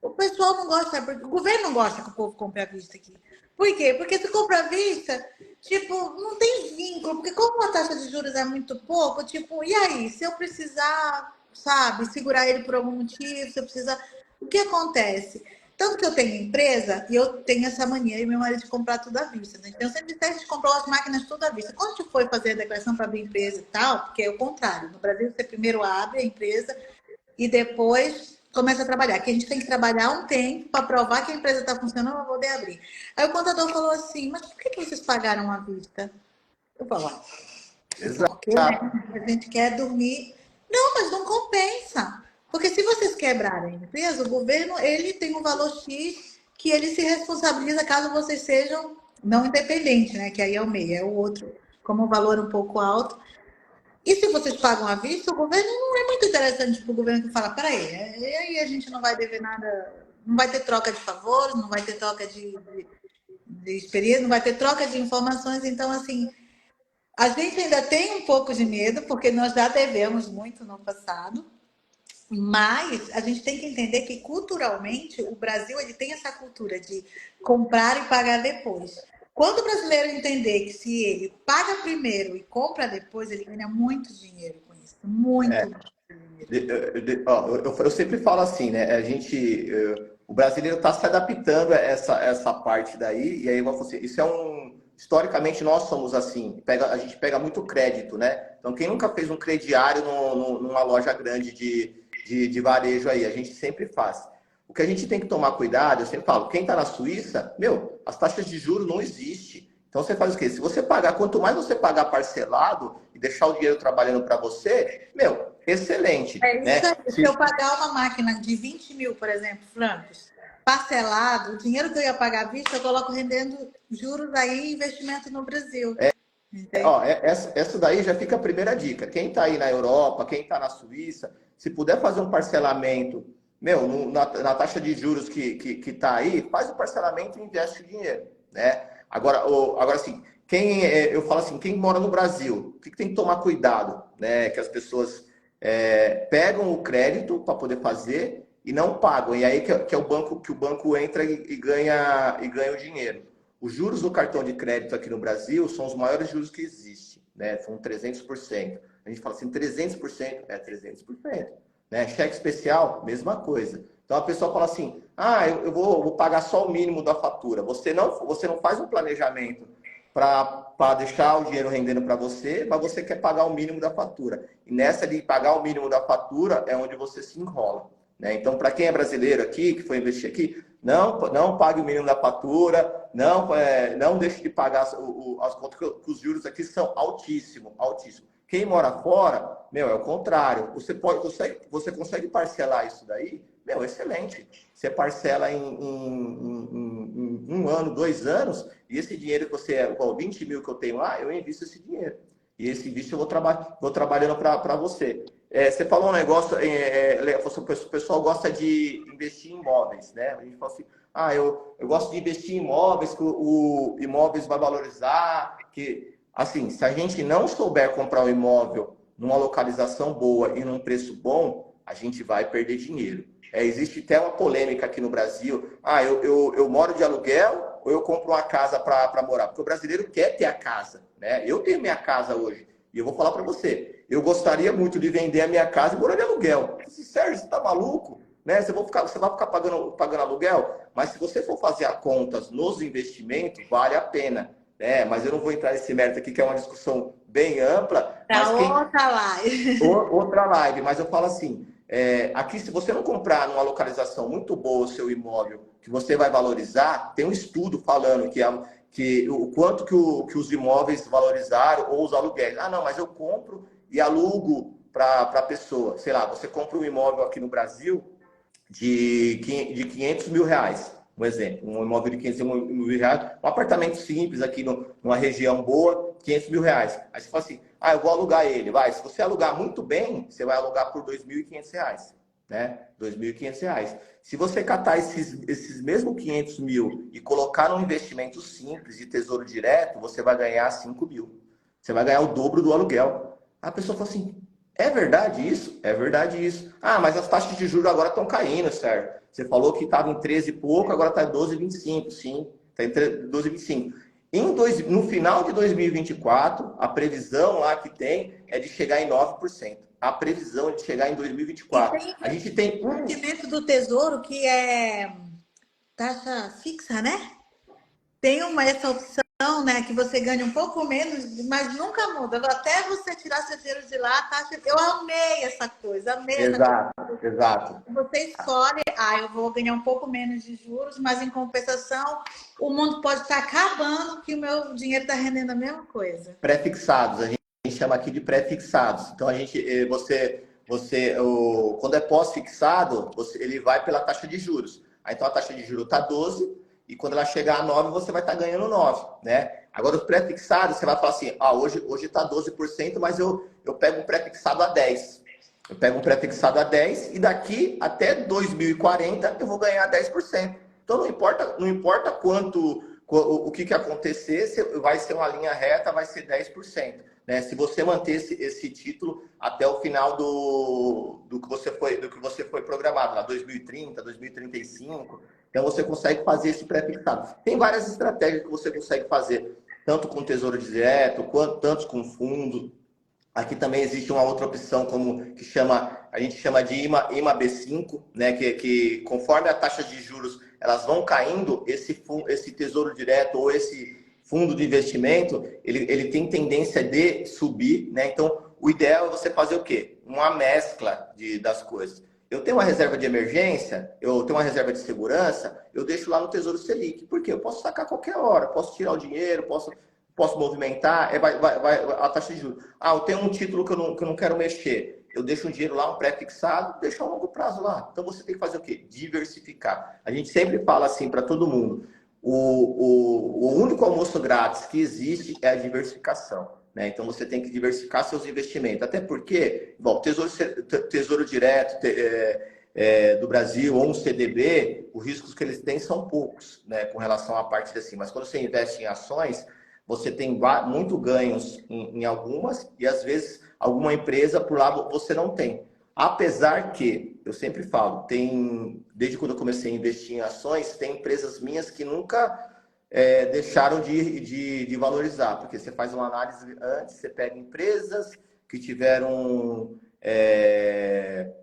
S1: o pessoal não gosta, porque o governo não gosta que o povo compre à vista aqui. Por quê? Porque se compra à vista, tipo, não tem vínculo, porque como a taxa de juros é muito pouco, tipo, e aí, se eu precisar, sabe, segurar ele por algum motivo, se eu precisar, o que acontece? Tanto que eu tenho empresa e eu tenho essa mania e meu marido de comprar tudo à vista. Né? Então, eu sempre disse, a gente comprou as máquinas tudo à vista. Quando a gente foi fazer a declaração para abrir empresa e tal, porque é o contrário, no Brasil você primeiro abre a empresa e depois começa a trabalhar. Aqui a gente tem que trabalhar um tempo para provar que a empresa está funcionando para poder abrir. Aí o contador falou assim, mas por que vocês pagaram à vista? Eu falo, é porque né,
S2: Exato.
S1: a gente quer dormir. Não, mas não compensa. Porque se vocês quebrarem a empresa, o governo ele tem um valor X que ele se responsabiliza caso vocês sejam não independentes, né? Que aí é o meio, é o outro, como o valor um pouco alto. E se vocês pagam à vista, o governo não é muito interessante para o governo que fala, peraí, e aí a gente não vai dever nada, não vai ter troca de favores, não vai ter troca de experiência, não vai ter troca de informações, então assim, a gente ainda tem um pouco de medo, porque nós já devemos muito no passado, mas a gente tem que entender que culturalmente o Brasil ele tem essa cultura de comprar e pagar depois. Quando o brasileiro entender que se ele paga primeiro e compra depois, ele ganha muito dinheiro com isso. Muito, muito dinheiro.
S2: Ó, eu sempre falo assim, né? O brasileiro está se adaptando a essa parte daí, e aí você, isso é historicamente nós somos assim, a gente pega muito crédito, né? Então quem nunca fez um crediário numa loja grande de varejo aí, a gente sempre faz. O que a gente tem que tomar cuidado, eu sempre falo, quem está na Suíça, meu, as taxas de juros não existem. Então você faz o quê? Se você pagar, quanto mais você pagar parcelado e deixar o dinheiro trabalhando para você, meu, excelente,
S1: É isso
S2: né?
S1: aí. Se eu pagar uma máquina de 20 mil, por exemplo, francos, parcelado, o dinheiro que eu ia pagar à vista, eu coloco rendendo juros aí, investimento no Brasil. Entende?
S2: Ó, essa daí já fica a primeira dica. Quem está aí na Europa, quem está na Suíça, se puder fazer um parcelamento, meu, na taxa de juros que está aí, faz o parcelamento e investe o dinheiro, né? Agora assim, eu falo assim, quem mora no Brasil, o que tem que tomar cuidado, né? Que as pessoas pegam o crédito para poder fazer e não pagam. E aí que é o banco que o banco entra e ganha o dinheiro. Os juros do cartão de crédito aqui no Brasil são os maiores juros que existem, né? São 300%. A gente fala assim, 300% é 300%. Né? Cheque especial, mesma coisa. Então a pessoa fala assim, eu vou pagar só o mínimo da fatura. Você não faz um planejamento para deixar o dinheiro rendendo para você, mas você quer pagar o mínimo da fatura. E nessa de pagar o mínimo da fatura é onde você se enrola. Né? Então, para quem é brasileiro aqui, que foi investir aqui, não pague o mínimo da fatura, não deixe de pagar as contas, que os juros aqui são altíssimos, altíssimos. Quem mora fora, meu, é o contrário. Você consegue parcelar isso daí? Meu, excelente. Você parcela em um ano, 2 anos, e esse dinheiro que você, 20 mil que eu tenho lá, eu invisto esse dinheiro. E esse invisto eu vou trabalhando para você. Você falou um negócio, o pessoal gosta de investir em imóveis, né? A gente fala assim, eu gosto de investir em imóveis, que o imóveis vai valorizar, que, assim, se a gente não souber comprar um imóvel numa localização boa e num preço bom, a gente vai perder dinheiro. existe até uma polêmica aqui no Brasil. Ah, eu moro de aluguel ou eu compro uma casa para morar? Porque o brasileiro quer ter a casa, né? Eu tenho minha casa hoje. E eu vou falar para você, eu gostaria muito de vender a minha casa e morar de aluguel. Sérgio, você tá maluco? Né? Você vai ficar pagando aluguel? Mas se você for fazer as contas nos investimentos, vale a pena. Né? Mas eu não vou entrar nesse mérito aqui, que é uma discussão bem ampla.
S1: Para outra live.
S2: Outra live, mas eu falo assim, aqui se você não comprar numa localização muito boa o seu imóvel, que você vai valorizar, tem um estudo falando que o quanto que os imóveis valorizaram ou os aluguéis. Ah, não, mas eu compro e alugo para a pessoa. Sei lá, você compra um imóvel aqui no Brasil de 500 mil reais, um exemplo. Um imóvel de 500 mil reais, um apartamento simples aqui numa região boa, 500 mil reais. Aí você fala assim, ah, eu vou alugar ele. Vai, se você alugar muito bem, você vai alugar por 2.500 reais, né? 2.500 reais. Se você catar esses mesmos 500 mil e colocar num investimento simples de tesouro direto, você vai ganhar 5 mil. Você vai ganhar o dobro do aluguel. A pessoa fala assim, é verdade isso? É verdade isso. Ah, mas as taxas de juros agora estão caindo, Sérgio. Você falou que estava em 13 e pouco, agora está em 12,25. Sim, está em 12,25. No final de 2024, a previsão lá que tem é de chegar em 9%. A previsão é de chegar em
S1: E
S2: 2024.
S1: tem
S2: A gente tem
S1: o investimento do Tesouro que é taxa fixa, né? Tem essa opção, né, que você ganha um pouco menos, mas nunca muda. Até você tirar seu dinheiro de lá, a taxa... Eu amei essa coisa, amei essa coisa.
S2: Exato, exato.
S1: Você escolhe, eu vou ganhar um pouco menos de juros, mas em compensação, o mundo pode estar acabando que o meu dinheiro está rendendo a mesma coisa.
S2: Pré-fixados, a gente chama aqui de pré-fixados. Então, quando é pós-fixado, ele vai pela taxa de juros. Aí, então, a taxa de juros está 12 e quando ela chegar a 9, você vai estar ganhando 9, né? Agora, os pré-fixados, você vai falar assim, hoje está 12%, mas eu pego um pré-fixado a 10. Eu pego um pré-fixado a 10 e daqui até 2040 eu vou ganhar 10%. Então, não importa o que acontecer, vai ser uma linha reta, vai ser 10%. Né? Se você manter esse título até o final do que você foi programado, lá 2030, 2035, então você consegue fazer esse pré-fixado. Tem várias estratégias que você consegue fazer, tanto com tesouro direto, tanto com fundo. Aqui também existe uma outra opção a gente chama de IMA B5, né? Que conforme a taxa de juros elas vão caindo, esse tesouro direto ou esse fundo de investimento, ele tem tendência de subir, né? Então, o ideal é você fazer o quê? Uma mescla das coisas. Eu tenho uma reserva de emergência, eu tenho uma reserva de segurança, eu deixo lá no Tesouro Selic. Por quê? Eu posso sacar a qualquer hora, posso tirar o dinheiro, posso movimentar, vai a taxa de juros. Eu tenho um título que eu não quero mexer. Eu deixo um dinheiro lá, um pré-fixado, deixo a longo prazo lá. Então você tem que fazer o quê? Diversificar. A gente sempre fala assim para todo mundo: o único almoço grátis que existe é a diversificação. Né? Então você tem que diversificar seus investimentos. Até porque, bom, tesouro direto do Brasil ou um CDB, os riscos que eles têm são poucos, né, com relação à parte assim. Mas quando você investe em ações, você tem muito ganhos em algumas e às vezes alguma empresa por lá você não tem. Apesar que, eu sempre falo, desde quando eu comecei a investir em ações, tem empresas minhas que nunca deixaram de valorizar, porque você faz uma análise antes, você pega empresas que tiveram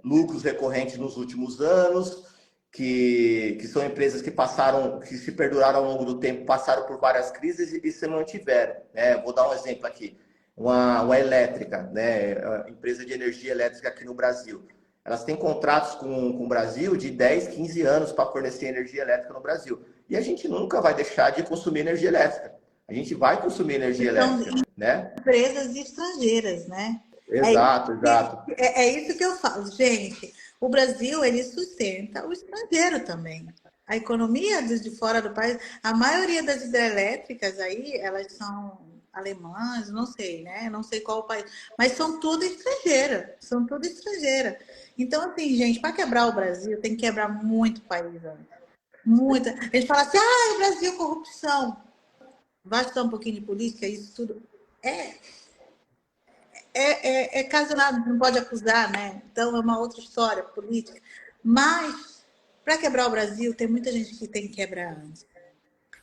S2: lucros recorrentes nos últimos anos, que são empresas que se perduraram ao longo do tempo, passaram por várias crises e se mantiveram. Né? Vou dar um exemplo aqui. Uma elétrica, né? Empresa de energia elétrica aqui no Brasil. Elas têm contratos com o Brasil de 10, 15 anos para fornecer energia elétrica no Brasil. E a gente nunca vai deixar de consumir energia elétrica. A gente vai consumir energia
S1: Então,
S2: elétrica, né?
S1: empresas estrangeiras, né?
S2: Exato, exato.
S1: É isso que eu falo, gente. O Brasil, ele sustenta o estrangeiro também. A economia de fora do país, a maioria das hidrelétricas aí, elas são alemãs, não sei, né? Não sei qual o país, mas são tudo estrangeira, são tudo estrangeira. Então, assim, gente, para quebrar o Brasil, tem que quebrar muito país antes. Muita. A gente fala assim, o Brasil, corrupção. Vai estudar um pouquinho de política, isso tudo. É caso nada, não pode acusar, né? Então é uma outra história política. Mas, para quebrar o Brasil, tem muita gente que tem que quebrar antes.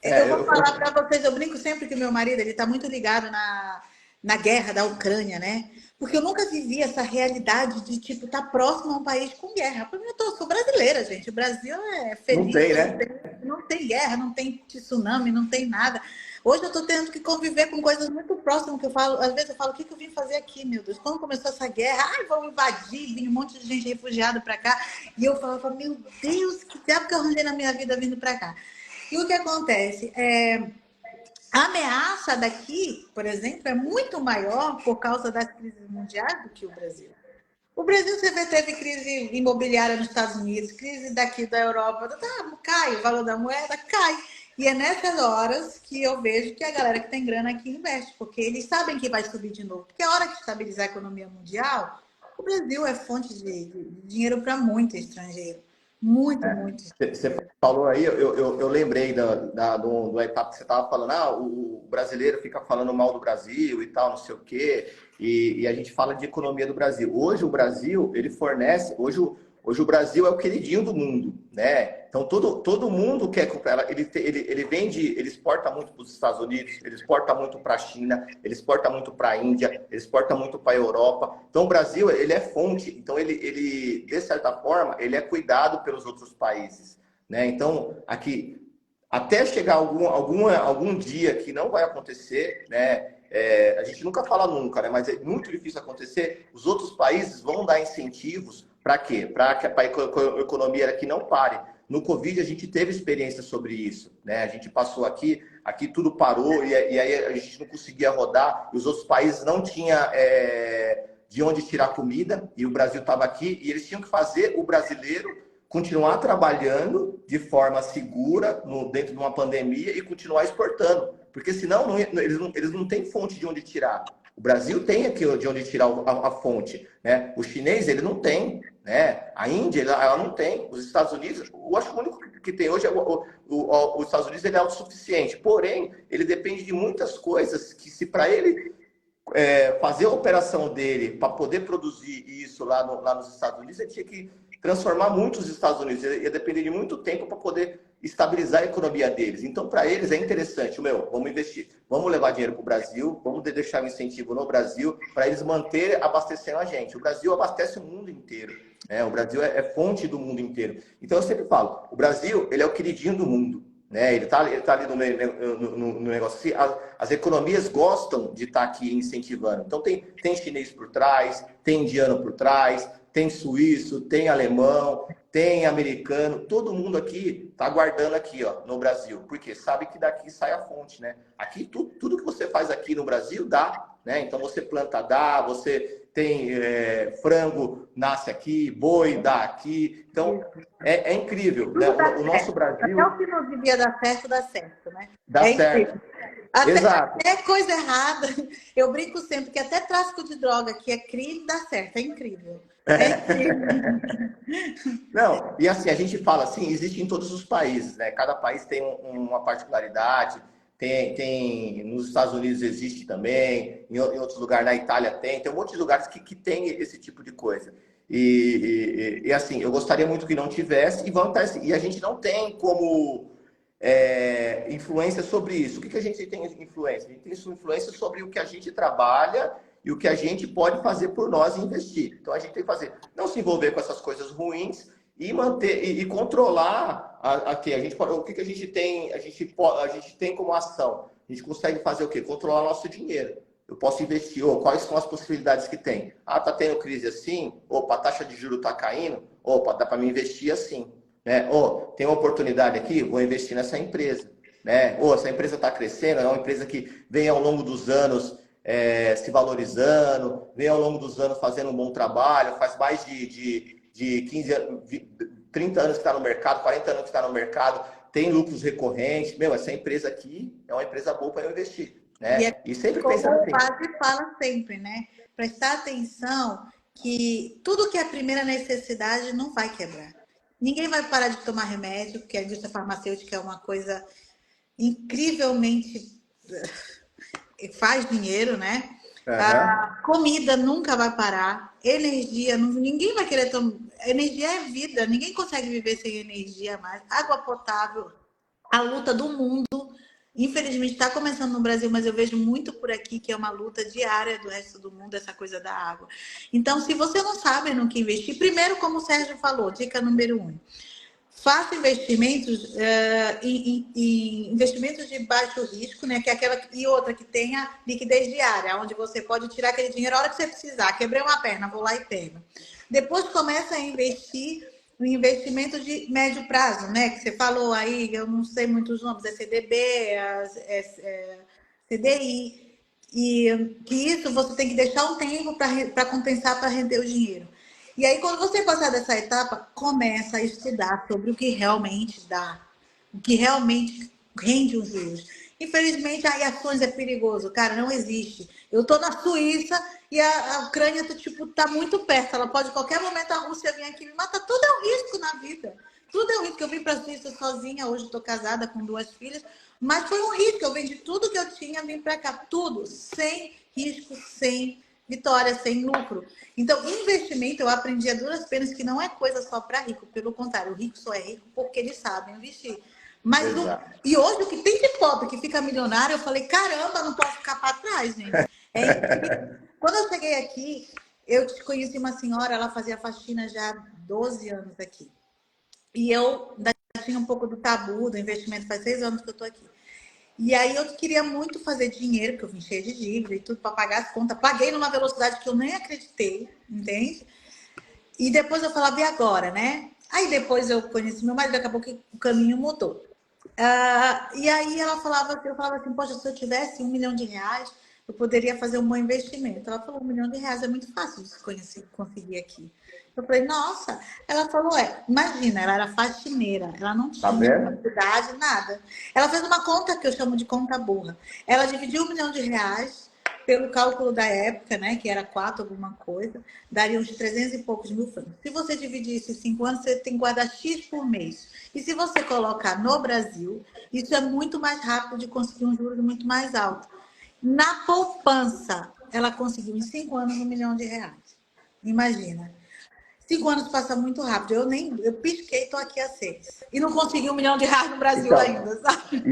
S1: Eu
S2: É,
S1: vou falar para vocês, eu brinco sempre que o meu marido ele está muito ligado na guerra da Ucrânia, né? Porque eu nunca vivi essa realidade de tipo estar próximo a um país com guerra. Para mim, sou brasileira, gente. O Brasil é
S2: não
S1: feliz,
S2: tem, né?
S1: não tem guerra, não tem tsunami, não tem nada. Hoje eu estou tendo que conviver com coisas muito próximas que eu falo. Às vezes eu falo, o que eu vim fazer aqui, meu Deus? Quando começou essa guerra, ai, vão invadir, vem um monte de gente refugiada para cá. E eu falava, meu Deus, que diabo que eu arranjei na minha vida vindo para cá? E o que acontece? A ameaça daqui, por exemplo, é muito maior por causa das crises mundiais do que o Brasil. O Brasil, você vê, teve crise imobiliária nos Estados Unidos, crise daqui da Europa, cai, o valor da moeda cai. E é nessas horas que eu vejo que a galera que tem grana aqui investe, porque eles sabem que vai subir de novo. Porque a hora que estabilizar a economia mundial, o Brasil é fonte de dinheiro para muito estrangeiro. Muito, muito.
S2: Você falou aí, eu lembrei do etapa que você estava falando, o brasileiro fica falando mal do Brasil e tal, não sei o quê, e a gente fala de economia do Brasil. Hoje o Brasil, ele fornece, hoje o Brasil é o queridinho do mundo, né? Então todo mundo quer comprar, ele vende, ele exporta muito para os Estados Unidos, ele exporta muito para a China, ele exporta muito para a Índia, ele exporta muito para a Europa. Então o Brasil, ele é fonte, então ele, de certa forma, ele é cuidado pelos outros países, né? Então, aqui, até chegar algum dia que não vai acontecer, né? A gente nunca fala nunca, né? Mas é muito difícil acontecer. Os outros países vão dar incentivos para quê? Para que a economia aqui não pare. No Covid, a gente teve experiência sobre isso, né? A gente passou aqui tudo parou e aí a gente não conseguia rodar. E os outros países não tinham de onde tirar comida e o Brasil estava aqui e eles tinham que fazer o brasileiro continuar trabalhando de forma segura dentro de uma pandemia e continuar exportando. Porque senão eles não têm fonte de onde tirar. O Brasil tem aqui de onde tirar a fonte, né? O chinês, ele não tem, né? A Índia, ela não tem. Os Estados Unidos, eu acho que o único que tem hoje é os Estados Unidos, ele é autossuficiente. Porém, ele depende de muitas coisas que se para ele fazer a operação dele para poder produzir isso lá nos Estados Unidos, ele tinha que transformar muito os Estados Unidos. Ia depender de muito tempo para poder estabilizar a economia deles. Então, para eles é interessante, vamos investir, vamos levar dinheiro para o Brasil, vamos deixar um incentivo no Brasil para eles manterem abastecendo a gente. O Brasil abastece o mundo inteiro, né? O Brasil é fonte do mundo inteiro. Então, eu sempre falo, o Brasil, ele é o queridinho do mundo, né? Ele tá ali no negócio assim. As economias gostam de estar aqui incentivando. Então, tem chinês por trás, tem indiano por trás, tem suíço, tem alemão, tem americano, todo mundo aqui está aguardando aqui, ó, no Brasil, porque sabe que daqui sai a fonte, né? Aqui, tudo que você faz aqui no Brasil dá, né? Então, você planta, dá, você tem frango, nasce aqui, boi, dá aqui. Então, é incrível, né? O nosso Brasil...
S1: Até o que não devia dar certo, né?
S2: Dá certo.
S1: Incrível. Até
S2: Exato.
S1: coisa errada. Eu brinco sempre que até tráfico de droga, que é crime, dá certo. É incrível. É incrível.
S2: Não, e assim, a gente fala assim, existe em todos os países, né? Cada país tem uma particularidade, nos Estados Unidos existe também, em outros lugares, na Itália tem um monte de lugares que tem esse tipo de coisa. E assim, eu gostaria muito que não tivesse, e a gente não tem como influência sobre isso. O que a gente tem influência? A gente tem influência sobre o que a gente trabalha e o que a gente pode fazer por nós e investir. Então a gente tem que fazer, não se envolver com essas coisas ruins e manter e controlar aqui. O que a gente tem, a gente tem como ação. A gente consegue fazer o quê? Controlar nosso dinheiro. Eu posso investir, quais são as possibilidades que tem? Tá tendo crise assim? Opa, a taxa de juros tá caindo? Opa, dá para me investir assim, né? Tem uma oportunidade aqui, vou investir nessa empresa, né? Essa empresa está crescendo, é uma empresa que vem ao longo dos anos se valorizando, vem ao longo dos anos fazendo um bom trabalho, faz mais de 15 anos, 30 anos que está no mercado, 40 anos que está no mercado, tem lucros recorrentes. Essa empresa aqui é uma empresa boa para eu investir, né? E sempre
S1: como
S2: pensando
S1: o padre fala sempre, né? Prestar atenção que tudo que é primeira necessidade não vai quebrar. Ninguém vai parar de tomar remédio, porque a indústria farmacêutica é uma coisa incrivelmente faz dinheiro, né?
S2: Aham.
S1: Comida nunca vai parar. Energia, ninguém vai querer tomar. Energia é vida, ninguém consegue viver sem energia mais. Água potável, a luta do mundo. Infelizmente está começando no Brasil, mas eu vejo muito por aqui que é uma luta diária do resto do mundo, essa coisa da água. Então, se você não sabe no que investir, primeiro, como o Sérgio falou, dica número 1. Faça investimentos em investimentos de baixo risco, né? Que é aquela e outra que tenha liquidez diária, onde você pode tirar aquele dinheiro a hora que você precisar. Quebrei uma perna, vou lá e pego. Depois começa a investir em investimentos de médio prazo, né? Que você falou aí, eu não sei muitos nomes, é CDB, CDI, e que isso você tem que deixar um tempo para compensar, para render o dinheiro. E aí, quando você passar dessa etapa, começa a estudar sobre o que realmente dá, o que realmente rende os juros. Infelizmente, aí ações é perigoso, cara, não existe. Eu estou na Suíça e a Ucrânia tipo, tá muito perto. Ela pode, a qualquer momento, a Rússia vir aqui me matar. Tudo é um risco na vida. Tudo é um risco. Eu vim para a Suíça sozinha, hoje estou casada com 2 filhas, mas foi um risco. Eu vendi tudo que eu tinha, vim para cá. Tudo sem risco, sem vitória, sem lucro. Então, investimento, eu aprendi a duras penas que não é coisa só para rico. Pelo contrário, o rico só é rico porque ele sabe investir. Mas
S2: Exato.
S1: e hoje o que tem de pobre que fica milionário, eu falei, caramba, não posso ficar para trás, gente. É incrível. Quando eu cheguei aqui, eu conheci uma senhora, ela fazia faxina já há 12 anos aqui. E eu ainda tinha um pouco do tabu do investimento, faz 6 anos que eu estou aqui. E aí eu queria muito fazer dinheiro, porque eu vim cheia de dívida e tudo para pagar as contas. Paguei numa velocidade que eu nem acreditei, entende? E depois eu falava, e agora, né? Aí depois eu conheci meu marido, acabou que o caminho mudou. E aí ela falava, eu falava assim, poxa, se eu tivesse R$ 1 milhão, eu poderia fazer um bom investimento. Ela falou, R$ 1 milhão é muito fácil de se conseguir aqui. Eu falei, nossa. Ela falou, imagina, ela era faxineira, ela não
S2: Tá
S1: tinha
S2: vendo?
S1: faculdade, nada. Ela fez uma conta que eu chamo de conta burra. Ela dividiu R$ 1 milhão pelo cálculo da época, né, que era 4 alguma coisa, daria uns 300 e poucos mil francos. Se você dividir isso em 5 anos, você tem que guardar X por mês. E se você colocar no Brasil, isso é muito mais rápido de conseguir um juros muito mais alto. Na poupança, ela conseguiu em 5 anos R$ 1 milhão. Imagina. 5 anos passa muito rápido. Eu pisquei, estou aqui há 6. E não consegui R$ 1 milhão no Brasil
S2: Então,
S1: ainda, sabe?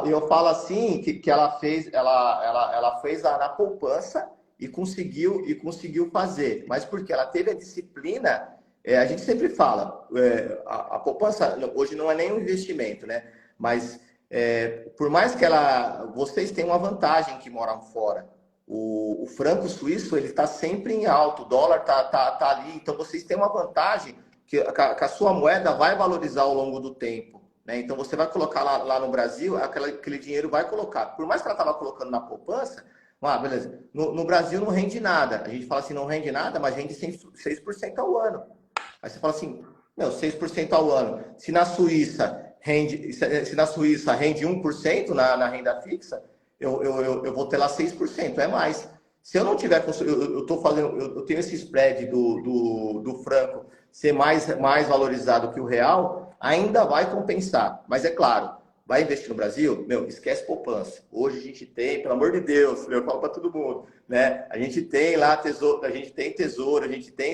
S2: eu falo assim que ela fez, ela fez na poupança e conseguiu fazer. Mas porque ela teve a disciplina, a gente sempre fala, a poupança hoje não é nem um investimento, né? Mas por mais que vocês tenham uma vantagem que moram fora. O franco suíço ele está sempre em alto, o dólar tá ali, então vocês têm uma vantagem que a sua moeda vai valorizar ao longo do tempo. Né? Então você vai colocar lá no Brasil, aquele dinheiro vai colocar. Por mais que ela estava colocando na poupança, beleza. No Brasil não rende nada. A gente fala assim, não rende nada, mas rende 6% ao ano. Aí você fala assim, não, 6% ao ano. Se na Suíça rende 1% na renda fixa, eu vou ter lá 6%, é mais. Se eu não tiver, eu tô fazendo, eu tenho esse spread do franco ser mais valorizado que o real, ainda vai compensar. Mas é claro, vai investir no Brasil? Meu, esquece poupança. Hoje a gente tem, pelo amor de Deus, eu falo para todo mundo, né? A gente tem lá tesouro, a gente tem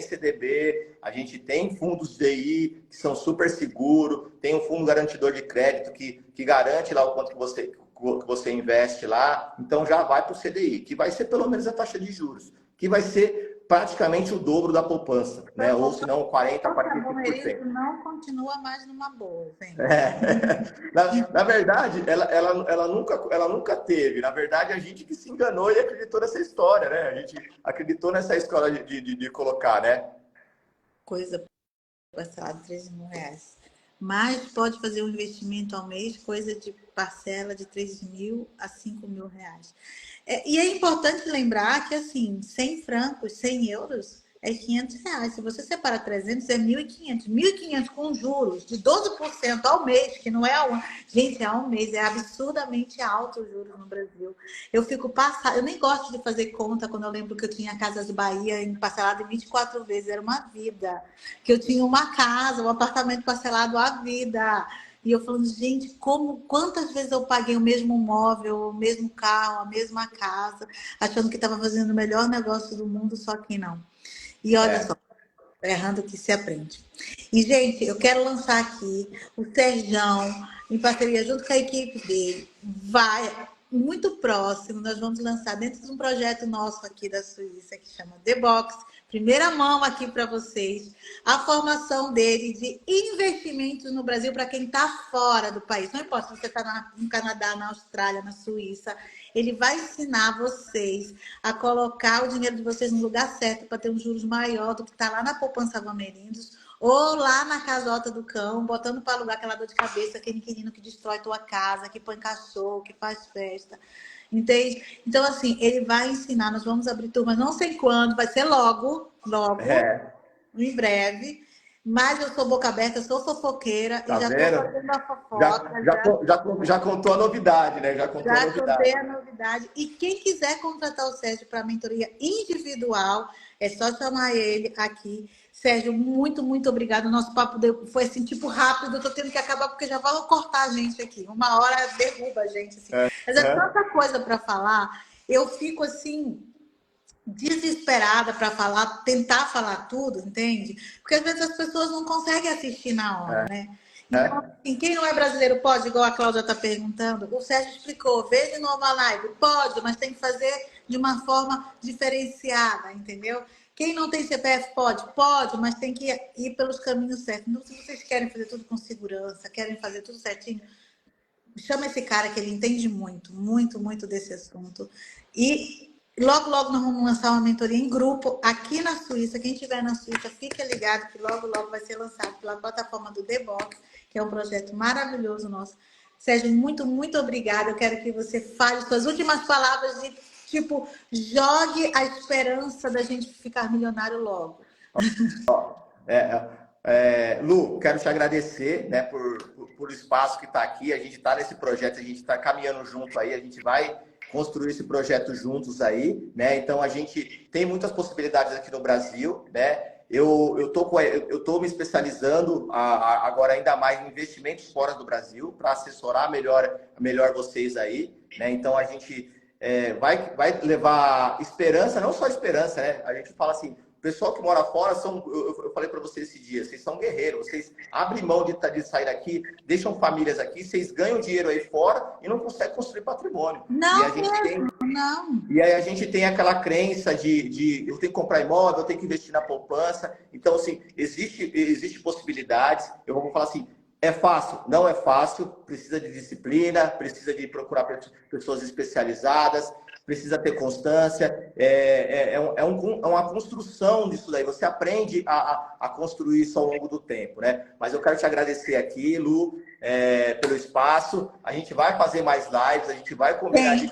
S2: CDB, a gente tem fundos DI que são super seguros, tem um fundo garantidor de crédito que garante lá o quanto que você investe lá, então já vai para o CDI, que vai ser pelo menos a taxa de juros, que vai ser praticamente o dobro da poupança, né? Ou se não, 40%,
S1: Nossa, Boneiro
S2: 45%.
S1: não continua mais numa boa, gente.
S2: É. Na verdade, ela nunca teve. Na verdade, a gente que se enganou e acreditou nessa história, né? A gente acreditou nessa escola de colocar, né?
S1: Coisa passada, R$ 3 mil. Mas pode fazer um investimento ao mês, coisa de parcela de 3 mil a R$ 5 mil. E é importante lembrar que, assim, 100 francos, 100 euros é R$ 500. Se você separa 300, é 1.500. 1.500 com juros de 12% ao mês, que não é um... Gente, é um mês. É absurdamente alto os juros no Brasil. Eu fico passada. Eu nem gosto de fazer conta quando eu lembro que eu tinha Casas Bahia parcelado em 24 vezes. Era uma vida. Que eu tinha uma casa, um apartamento parcelado à vida. E eu falando, gente, quantas vezes eu paguei o mesmo móvel, o mesmo carro, a mesma casa, achando que estava fazendo o melhor negócio do mundo, só que não. E olha só,
S2: É,
S1: errando que se aprende. E, gente, eu quero lançar aqui o Serjão, em parceria junto com a equipe dele, vai muito próximo, nós vamos lançar dentro de um projeto nosso aqui da Suíça, que chama The Box, primeira mão aqui para vocês, a formação dele de investimentos no Brasil para quem está fora do país. Não importa se você está no Canadá, na Austrália, na Suíça, ele vai ensinar vocês a colocar o dinheiro de vocês no lugar certo para ter um juros maior do que está lá na poupança Bamerindos ou lá na casota do cão, botando para alugar aquela dor de cabeça, aquele inquilino que destrói tua casa, que põe cachorro, que faz festa. Entende? Então, assim, ele vai ensinar, nós vamos abrir turma, não sei quando, vai ser logo, logo,
S2: é,
S1: em breve. Mas eu sou boca aberta, sou fofoqueira e
S2: tá
S1: já estou
S2: vendo?
S1: fazendo a fofoca,
S2: Já contou a novidade, né? Já contou a
S1: já contei
S2: novidade.
S1: a novidade. E quem quiser contratar o Sérgio para mentoria individual, é só chamar ele aqui. Sérgio, muito, muito obrigado. O nosso papo foi assim, tipo, rápido. Eu tô tendo que acabar porque já vão cortar a gente aqui. Uma hora derruba a gente, assim. Mas é
S2: Aham.
S1: tanta coisa para falar. Eu fico assim, desesperada para falar, tentar falar tudo, entende? Porque às vezes as pessoas não conseguem assistir na hora, né? Então,
S2: É.
S1: assim, quem não é brasileiro pode, igual a Cláudia está perguntando. O Sérgio explicou, vê de novo a live. Pode, mas tem que fazer de uma forma diferenciada, entendeu? Quem não tem CPF pode? Pode, mas tem que ir pelos caminhos certos. Então, se vocês querem fazer tudo com segurança, querem fazer tudo certinho, chama esse cara que ele entende muito, muito, muito desse assunto. E logo, logo nós vamos lançar uma mentoria em grupo aqui na Suíça. Quem estiver na Suíça, fica ligado que logo, logo vai ser lançado pela plataforma do The Box, que é um projeto maravilhoso nosso. Sérgio, muito, muito obrigada. Eu quero que você fale suas últimas palavras de tipo, jogue a esperança da gente ficar milionário logo.
S2: É, Lu, quero te agradecer, né, por o espaço que está aqui. A gente está nesse projeto, a gente está caminhando junto aí, a gente vai construir esse projeto juntos aí, né? Então a gente tem muitas possibilidades aqui no Brasil, né? Eu tô me especializando agora ainda mais em investimentos fora do Brasil para assessorar melhor vocês aí, né? Então a gente vai levar esperança, não só esperança, né? A gente fala assim, o pessoal que mora fora são, eu falei para vocês esse dia, vocês são guerreiros, vocês abrem mão de sair daqui, deixam famílias aqui, vocês ganham dinheiro aí fora e não conseguem construir patrimônio. E a
S1: Não
S2: gente tem
S1: mesmo, não.
S2: e aí a gente tem aquela crença de eu tenho que comprar imóvel, eu tenho que investir na poupança. Então, assim, existe possibilidades. Eu vou falar assim, é fácil? Não é fácil. Precisa de disciplina, precisa de procurar pessoas especializadas, precisa ter constância. É uma construção disso daí. Você aprende a construir isso ao longo do tempo, né? Mas eu quero te agradecer aqui, Lu, pelo espaço. A gente vai fazer mais lives, a gente vai combinar
S1: Tem.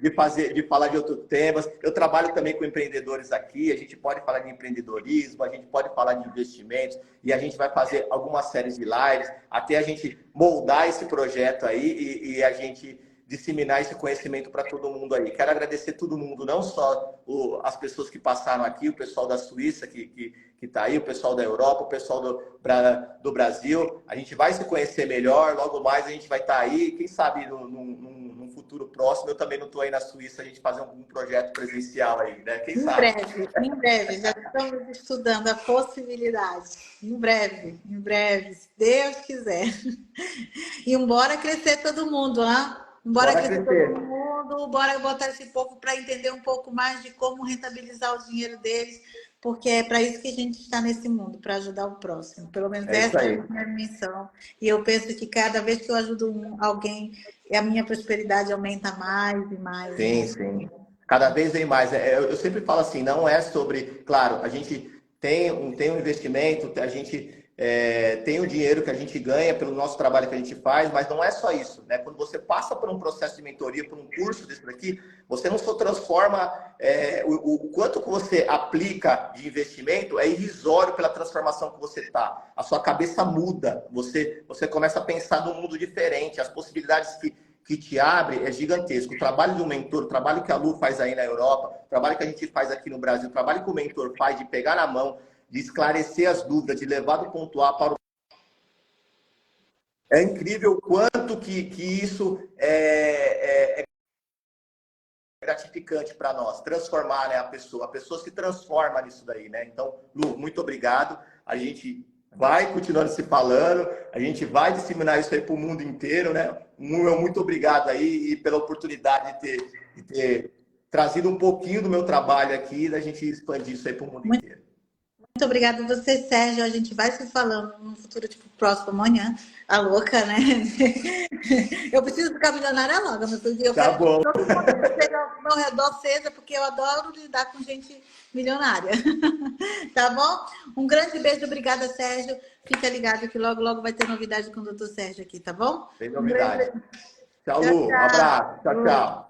S2: de falar de outros temas. Eu trabalho também com empreendedores aqui, a gente pode falar de empreendedorismo, a gente pode falar de investimentos e a gente vai fazer algumas séries de lives até a gente moldar esse projeto aí e a gente disseminar esse conhecimento para todo mundo aí. Quero agradecer todo mundo, não só as pessoas que passaram aqui, o pessoal da Suíça que está aí, o pessoal da Europa, o pessoal do Brasil. A gente vai se conhecer melhor, logo mais a gente vai estar aí, quem sabe num futuro próximo, eu também não estou aí na Suíça, a gente fazer um projeto presencial aí, né? Quem sabe?
S1: Em breve, já estamos estudando a possibilidade. Em breve, se Deus quiser. E embora crescer todo mundo, né? Embora
S2: Bora
S1: crescer todo
S2: crescer.
S1: mundo, bora botar esse povo para entender um pouco mais de como rentabilizar o dinheiro deles, porque é para isso que a gente está nesse mundo, para ajudar o próximo. Pelo menos
S2: É isso
S1: essa é
S2: aí.
S1: a minha missão. E eu penso que cada vez que eu ajudo alguém, a minha prosperidade aumenta mais e mais e
S2: Sim,
S1: mais.
S2: sim. Cada vez vem mais. Eu sempre falo assim, não é sobre. Claro, a gente tem um investimento, a gente tem o dinheiro que a gente ganha pelo nosso trabalho que a gente faz, mas não é só isso, né? Quando você passa por um processo de mentoria, por um curso desse daqui, você não só transforma o quanto que você aplica de investimento é irrisório pela transformação que você está. A sua cabeça muda, você começa a pensar num mundo diferente, as possibilidades que te abre é gigantesco. O trabalho do mentor, o trabalho que a Lu faz aí na Europa, o trabalho que a gente faz aqui no Brasil, o trabalho que o mentor faz de pegar na mão, de esclarecer as dúvidas, de levar do ponto A para o É incrível o quanto que isso é gratificante para nós, transformar, né, a pessoa se transforma nisso daí, né? Então, Lu, muito obrigado. A gente vai continuando se falando, a gente vai disseminar isso aí para o mundo inteiro, né? Muito obrigado aí e pela oportunidade de ter trazido um pouquinho do meu trabalho aqui, da gente expandir isso aí para o mundo inteiro.
S1: Muito obrigada a você, Sérgio. A gente vai se falando no futuro, tipo, próximo amanhã. A louca, né? Eu preciso ficar milionária logo, meu filho. Eu
S2: Tá
S1: quero que
S2: bom.
S1: todo mundo que esteja ao meu redor seja, porque eu adoro lidar com gente milionária. Tá bom? Um grande beijo, obrigada, Sérgio. Fica ligado que logo, logo vai ter novidade com o doutor Sérgio aqui, tá bom?
S2: Tem
S1: Um grande
S2: novidade.
S1: beijo.
S2: Tchau,
S1: Tchau,
S2: Lu. Um abraço. Tchau,
S1: tchau.
S2: tchau.